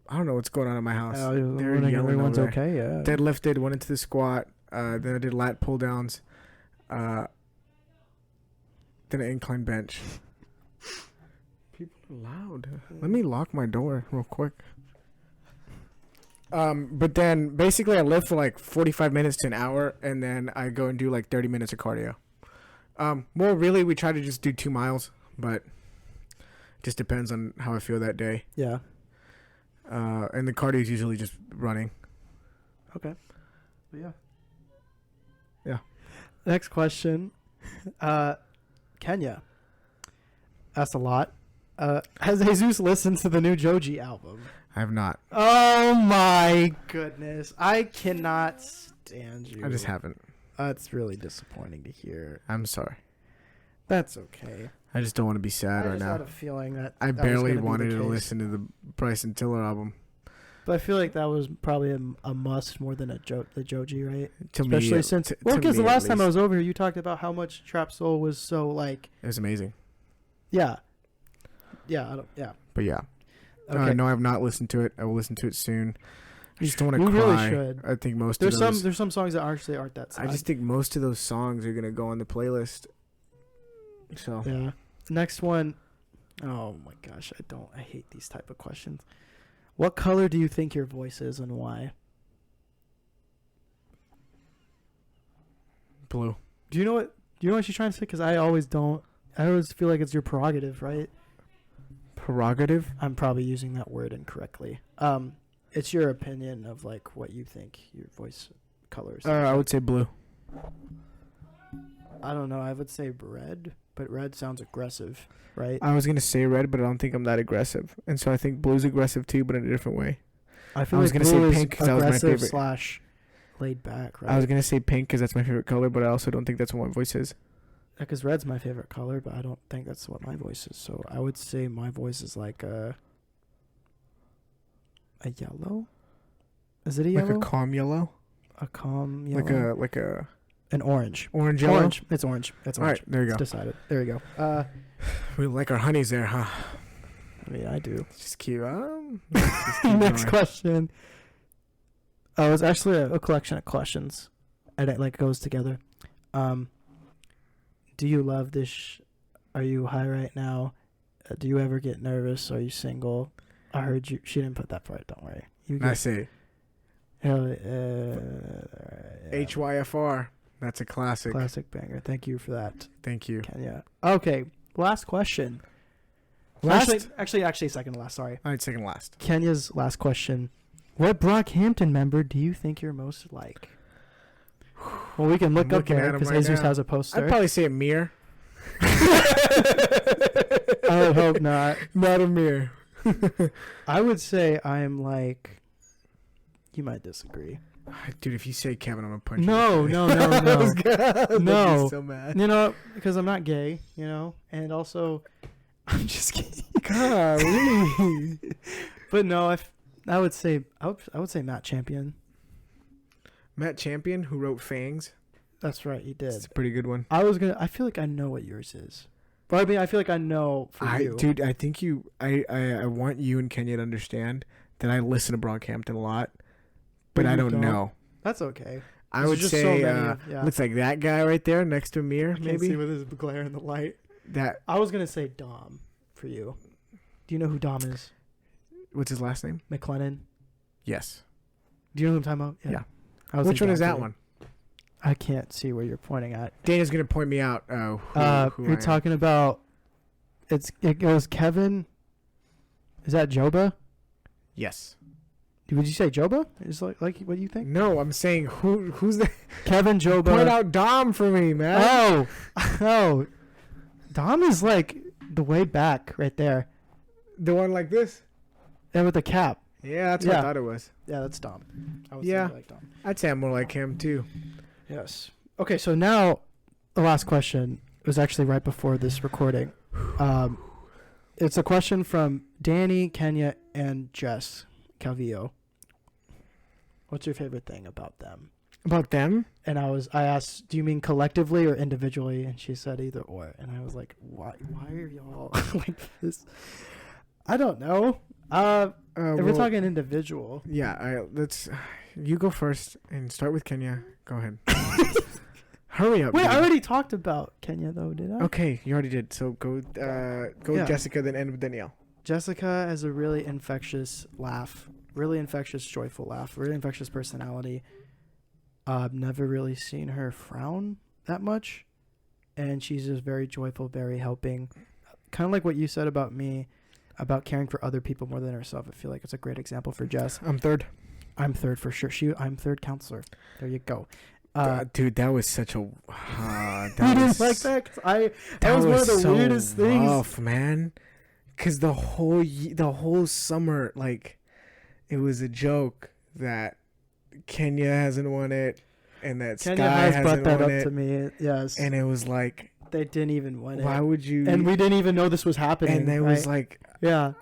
I don't know what's going on in my house. They're yelling everyone's over there. okay. Yeah. Deadlifted, went into the squat. Then I did lat pull downs. Then an incline bench. People are loud. Let me lock my door real quick. But then basically I live for like 45 minutes to an hour, and then I go and do like 30 minutes of cardio. Well, really, we try to just do 2 miles, but it just depends on how I feel that day. Yeah. And the cardio is usually just running. Okay. Yeah. Yeah. Next question. Kenya asked a lot. Has Jesus listened to the new Joji album? I have not. Oh my goodness. I cannot stand you. I just haven't. That's really disappointing to hear. I'm sorry. That's okay. I just don't want to be sad right I just now. had a feeling that I that was barely gonna be wanted the to case. listen to the Bryson Tiller album. But I feel like that was probably a must more than the Joji, right? To Especially me, since to because the me, at last time I least. was over here, you talked about how much Trap Soul was so like, It was amazing. yeah, But yeah. Okay. No, I have not listened to it. I will listen to it soon. I just don't want to We cry. really should. I think most There's of those. there's some songs that actually aren't that sad. I just think most of those songs are gonna go on the playlist. So Yeah. Next one. Oh my gosh, I hate these type of questions. What color do you think your voice is and why? blue. Do you know what she's trying to say? Because I always don't. I always feel like it's your prerogative, right? Prerogative? I'm probably using that word incorrectly. It's your opinion of like what you think your voice color is. I would say blue. I don't know. I would say red, but red sounds aggressive, right? I was gonna say red, but I don't think I'm that aggressive, and so I think blue's aggressive too, but in a different way. I feel I was like gonna say blue is pink 'cause that was my aggressive favorite. slash laid back, right? I was gonna say pink because that's my favorite color, but I also don't think that's what my voice is. Because red's my favorite color, but I don't think that's what my voice is. So I would say my voice is like a yellow. Is it a yellow? Like a calm yellow, A calm yellow. like a an orange. orange yellow. Orange. It's orange. It's All orange. right, there you It's go. decided. There you go. We like our honeys there, huh? I mean, I do. Just keep let's keep Next going. question. Oh, it's actually a collection of questions, and it like goes together. Do you love this? Are you high right now? Do you ever get nervous? Are you single? I heard you. She didn't put that part. Don't worry. You I get, say HYFR. That's a classic. classic banger. Thank you for that, Thank you. Kenya. Okay, last question. Last. Actually, second to last. Sorry. All right, second last. Kenya's last question. What Brockhampton member do you think you're most like? Well, we can look I'm up looking there at him because right Jesus now. has a poster. I'd probably say Amir. I would hope not. Not Amir. I would say I'm like. You might disagree. Dude, if you say Kevin, I'm gonna punch you. No, in the no, face. no, I was no. gonna- No. I'd be so mad. You know, because I'm not gay. You know, and also, I'm just kidding. Golly. But no, I would say Matt Champion. Matt Champion, who wrote Fangs. That's right, you It's did. a pretty good one. I feel like I know what yours is. But I mean, I feel like I know for you. Dude, I think I want you and Kenya to understand that I listen to Brockhampton a lot, but But I you don't don't. know. That's okay. I There's would just say so many, yeah. looks like that guy right there next to Amir, I can't maybe. see with his glare in the light. That I was gonna say Dom for you. Do you know who Dom is? what's his last name? McLennan. Yes. Do you know who I'm talking about? Yeah. I would Which say one is Dom that for you. one? I can't see where you're pointing at. Dana's gonna point me out. Who You're I am. talking about. It goes Kevin. Is that Joba? Yes. Would you say Joba? Is like what do you think? No, I'm saying who's the Kevin Joba. point out Dom for me, man. Oh, Dom is like the way back right there. The one like this? And with the cap. Yeah, that's what I Yeah. thought it was. Yeah, that's Dom. I would Yeah. say like Dom. I'd say I'm more like him too. Yes. Okay, so now the last question was actually right before this recording. It's a question from Danny, Kenya, and Jess Calvillo. What's your favorite thing about them? About them? And I asked, do you mean collectively or individually? And she said either or. And I was like, why are y'all like this? I don't know. If we're well, talking individual. yeah, let's. You go first and start with Kenya. Go ahead. Hurry up. Wait, dude. I already talked about Kenya though, did I? Okay, you already did. So go Yeah. with Jessica, then end with Danielle. Jessica has a really infectious laugh, really infectious, joyful laugh, really infectious personality. I've never really seen her frown that much, and she's just very joyful, very helping. Kind of like what you said about me, about caring for other people more than herself. I feel like it's a great example for Jess. I'm third. I'm third for sure. I'm third counselor. There you go. Dude, that was such a. You didn't like that? 'Cause that was one of the so weirdest things. rough, man. Cause the whole summer, like, it was a joke that Kenya hasn't won it, and that Kenya Sky has hasn't brought that won up it, to me. Yes, and it was like, they didn't even win it. why would you? And we didn't even know this was happening. And it right? was like, yeah.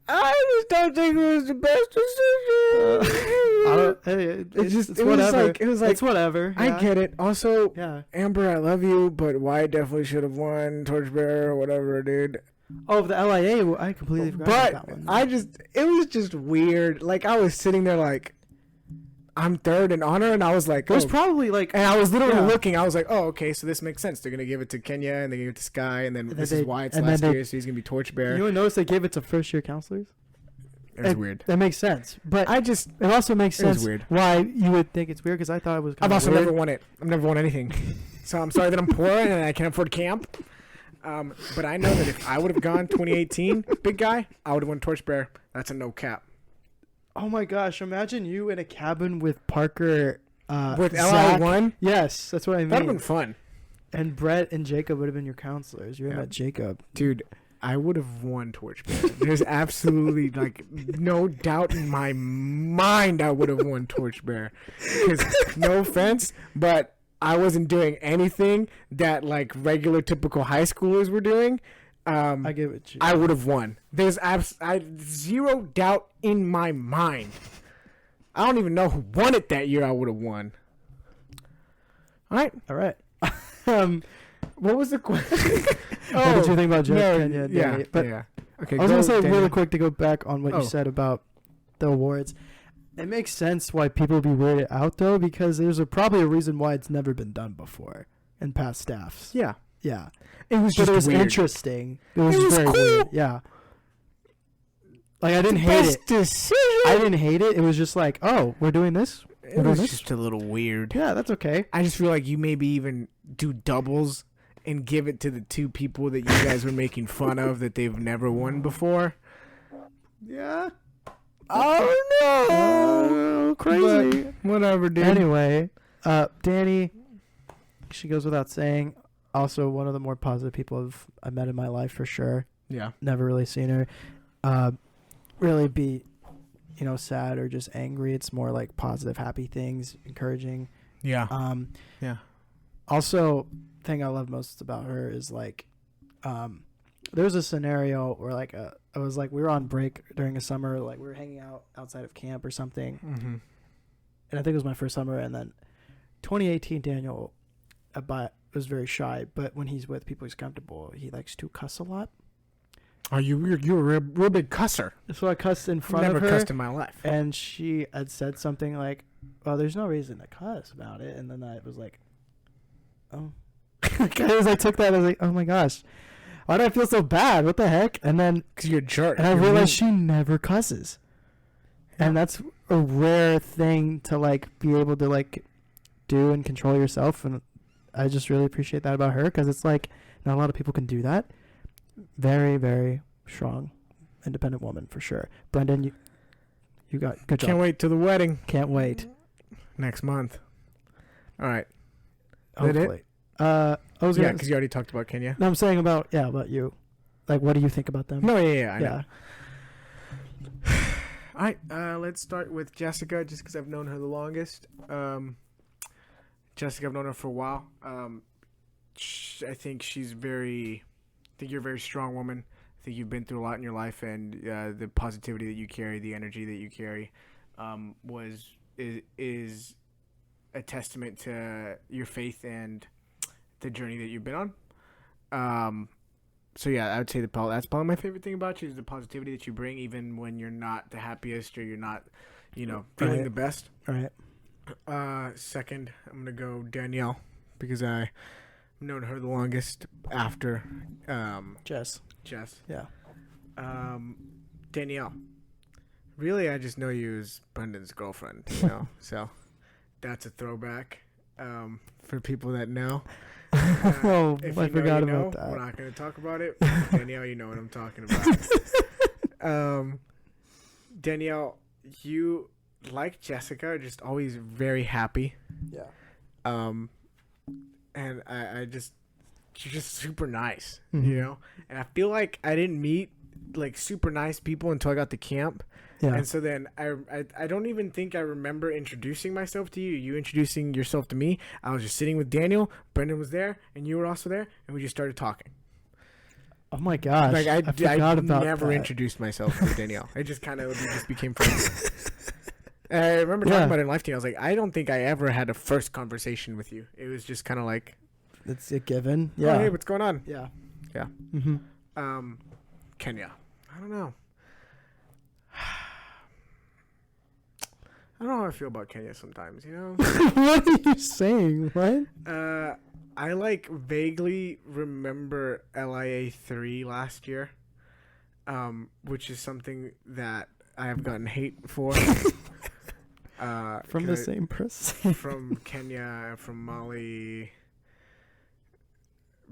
I just don't think it was the best decision. It's whatever. It was like it's whatever. I get it. Also, Yeah. Amber, I love you, but Wyatt definitely should have won Torchbearer or whatever, dude. Oh, the LIA. I completely forgot But about that one. it was just weird. Like, I was sitting there like, I'm third in honor, and I was like, It was oh. probably like. And I was literally Yeah. looking. I was like, oh, okay, so this makes sense. They're going to give it to Kenya, and they're going to give it to Sky, and then And this then is they- Wyatt's and then last they- year, so he's going to be Torchbearer. You notice they gave it to first year counselors? It was weird. That makes sense. But it it also makes it was sense weird. why you would think it's weird because I thought it was kind I've of also weird. never won it. I've never won anything. So I'm sorry that I'm poor and I can't afford camp. But I know that if I would have gone 2018, big guy, I would have won Torchbearer. That's a no cap. Oh my gosh! Imagine you in a cabin with Parker, With Zach. LI1, Yes, that's what I mean. that would have been fun. And Brett and Jacob would have been your counselors. You would have Yeah. met Jacob. Dude, I would have won Torchbearer. There's absolutely, like, no doubt in my mind I would have won Torchbearer. Because, no offense, but I wasn't doing anything that, like, regular, typical high schoolers were doing. I give it to you. I would have won. There's zero doubt in my mind. I don't even know who won it that year. I would have won. All right. All right. What was the question? What did you think about Jeff, no, Kenya, and yeah, Danny? But yeah. Okay. I was gonna say Daniel. really quick to go back on what Oh. you said about the awards. It makes sense why people would be weirded out though, because there's probably a reason why it's never been done before in past staffs. Yeah. Yeah. It was But just it was weird. interesting. It was, It was very cool. weird. Yeah. Like I didn't hate Best it. decision. I didn't hate it. It was just like, oh, we're doing this. It was just a little weird. Yeah, that's okay. I just feel like you maybe even do doubles and give it to the two people that you guys were making fun of that they've never won before. Yeah. Oh no! Crazy. But whatever, dude. Anyway, Danny, she goes without saying, also one of the more positive people I've met in my life for sure. Yeah. Never really seen her really be, sad or just angry. It's more like positive, happy things, encouraging. Yeah. Yeah. Also, thing I love most about her is like, there was a scenario where like I was like we were on break during a summer, like we were hanging out outside of camp or something, Mm-hmm. and I think it was my first summer. And then 2018, Daniel, was very shy, but when he's with people, he's comfortable. He likes to cuss a lot. Oh, you're a real big cusser. So I cussed in front Never of her, cussed in my life. and she had said something like, "Well, there's no reason to cuss about it." And then I was like, "Oh," because I took that as like, "Oh my gosh, why do I feel so bad? What the heck?" And then Because you're a jerk. and I You're realized mean. she never cusses, and that's a rare thing to like be able to like do and control yourself. And I just really appreciate that about her, because it's like not a lot of people can do that. Very, very strong, independent woman for sure. Brendan, you got good job. Can't wait till the wedding Can't wait. next month. All right. That it? Hopefully. I was Yeah, gonna. because you already talked about Kenya. No, I'm saying about you. Like, what do you think about them? No, yeah, I know. yeah. All right, let's start with Jessica, just because I've known her the longest. Jessica, I've known her for a while. I think she's I think you're a very strong woman. I think you've been through a lot in your life, and the positivity that you carry, the energy that you carry, is a testament to your faith and the journey that you've been on. So yeah, I would say that's probably my favorite thing about you is the positivity that you bring, even when you're not the happiest or you're not, feeling Right. the best. All right. Second, I'm gonna go Danielle, because I've known her the longest after Jess. Jess. Yeah. Danielle. Really, I just know you as Brendan's girlfriend, so that's a throwback for people that know. Oh, If I you know, forgot you know. about that. We're not going to talk about it. Danielle, you know what I'm talking about. Danielle, you, like Jessica, are just always very happy. Yeah. And I just, you're just super nice, Mhm. And I feel like I didn't meet like super nice people until I got to camp. Yeah. And so then I don't even think I remember introducing myself to you. You introducing yourself to me. I was just sitting with Daniel. Brendan was there, and you were also there, and we just started talking. Oh my gosh! Like I forgot about never that. introduced myself to Danielle. I just kind of just became friends. I remember talking about it in live team. I was like, I don't think I ever had a first conversation with you. It was just kind of like, It's a given. oh, Yeah. hey, what's going on? Yeah. Yeah. Mm-hmm. Kenya. I don't know. I don't know how I feel about Kenya sometimes, you know? What are you saying? What? I like vaguely remember LIA 3 last year, which is something that I have gotten hate for. From the same person. From Kenya, from Mali,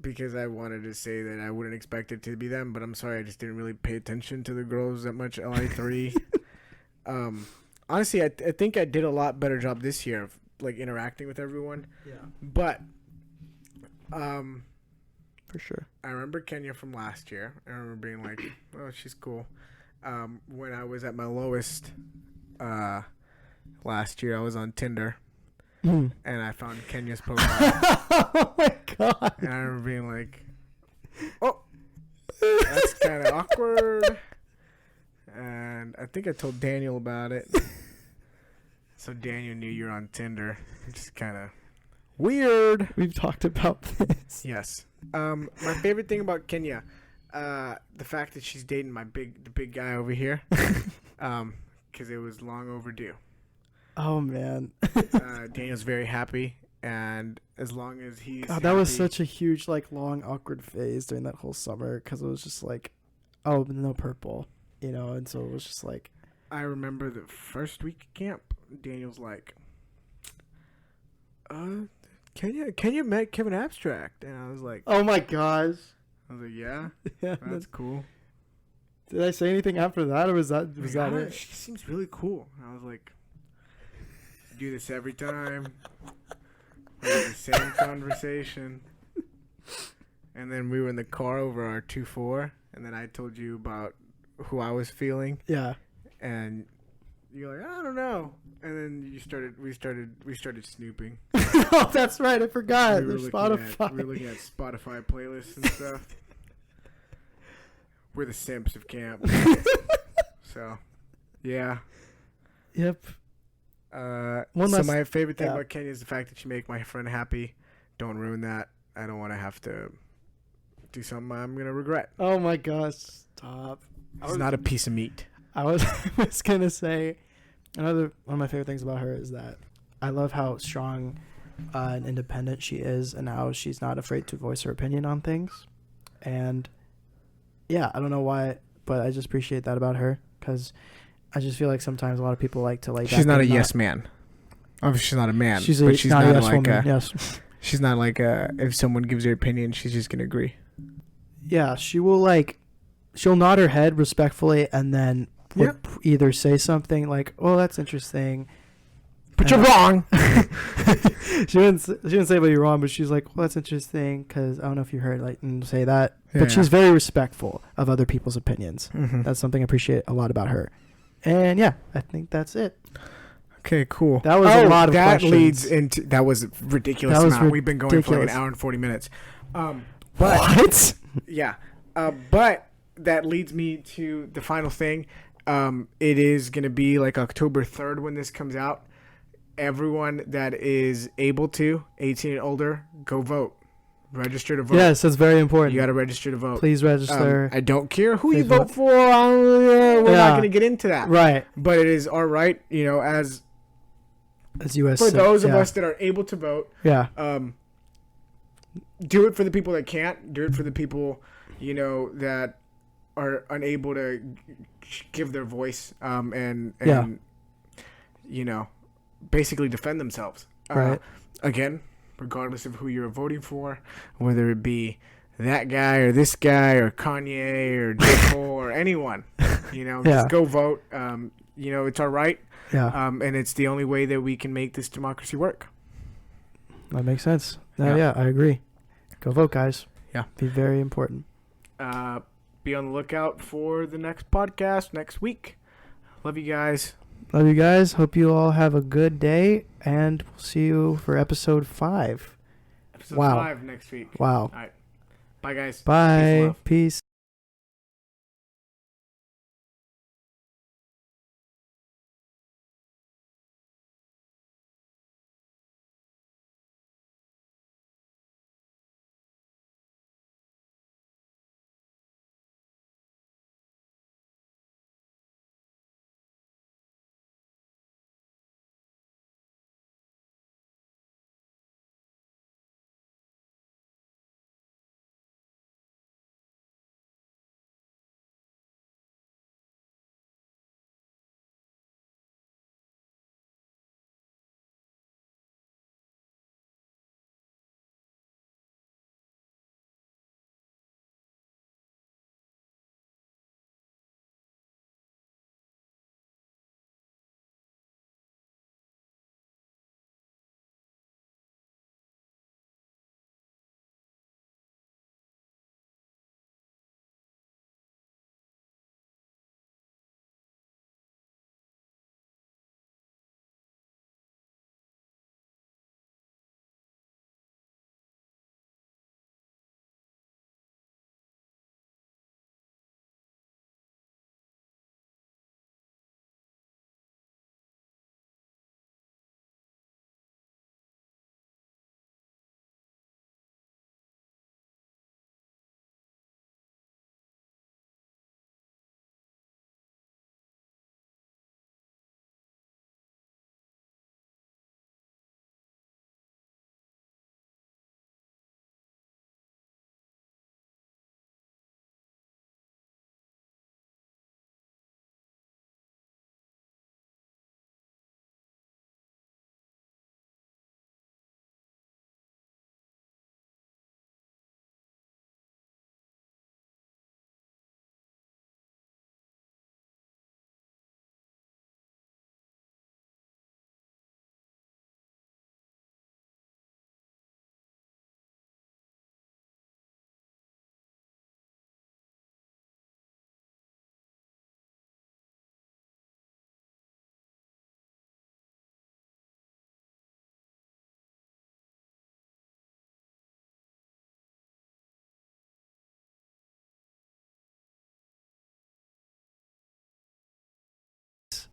because I wanted to say that I wouldn't expect it to be them, but I'm sorry, I just didn't really pay attention to the girls that much. LI3. Honestly, I think I did a lot better job this year of like interacting with everyone. Yeah. But for sure. I remember Kenya from last year. I remember being like, oh, she's cool. When I was at my lowest last year, I was on Tinder. And I found Kenya's profile. Oh my god. And I remember being like, oh, that's kind of awkward. And I think I told Daniel about it. So Daniel knew you were on Tinder. It's just kind of weird. We've talked about this. Yes. My favorite thing about Kenya, the fact that she's dating the big guy over here, because it was long overdue. Oh man. Daniel's very happy, and as long as he's God, that was such a huge, like, long, awkward phase during that whole summer because it was just like, oh, no purple, you know, and so it was just like. I remember the first week of camp, Daniel's like, Kenya met Kevin Abstract, and I was like, oh my gosh. I was like, yeah, Yeah, that's cool. Did I say anything after that, or was that it? She seems really cool. And I was like, do this every time. We had the same conversation. And then we were in the car over our 2-4, and then I told you about who I was feeling. Yeah. And you're like, I don't know. And then we started snooping. Oh, that's right. I forgot. There's Spotify. We were looking at Spotify playlists and stuff. We're the simps of camp. So, yeah. Yep. My favorite thing about Kenya is the fact that you make my friend happy. Don't ruin that. I don't want to have to do something I'm going to regret. Oh my gosh. Stop. It's not a piece of meat. I was going to say, one of my favorite things about her is that I love how strong and independent she is, and how she's not afraid to voice her opinion on things. And yeah, I don't know why, but I just appreciate that about her, because I just feel like sometimes a lot of people like to she's not a yes man. Obviously, she's not a man. She's but she's not not a yes like woman. Yes. She's not like if someone gives her opinion, she's just gonna agree. Yeah, she'll nod her head respectfully, and then either say something like, "Oh, that's interesting," but you're wrong. She wouldn't say, "But you're wrong," but she's like, "Well, that's interesting," because I don't know if you heard, like, and say that. Yeah. But she's very respectful of other people's opinions. Mm-hmm. That's something I appreciate a lot about her. And yeah, I think that's it. Okay, cool. That was a lot of questions. That was a ridiculous amount. We've been going for like an hour and 40 minutes. What? Yeah. But that leads me to the final thing. It is going to be like October 3rd when this comes out. Everyone that is able to, 18 and older, go vote. Register to vote. Yes, that's very important. You got to register to vote. Please register. I don't care who you vote for. We're not going to get into that. Right. But it is our right, as U.S. for those of us that are able to vote. Yeah. Do it for the people that can't. Do it for the people, that are unable to give their voice and basically defend themselves. Right. Again, regardless of who you're voting for, whether it be that guy or this guy or Kanye or J. Cole or anyone, just go vote. It's our right. Yeah. And it's the only way that we can make this democracy work. That makes sense. Yeah, I agree. Go vote, guys. Yeah. Be very important. Be on the lookout for the next podcast next week. Love you guys. Love you guys. Hope you all have a good day, and we'll see you for episode 5. Episode 5 next week. Wow. All right. Bye, guys. Bye. Peace.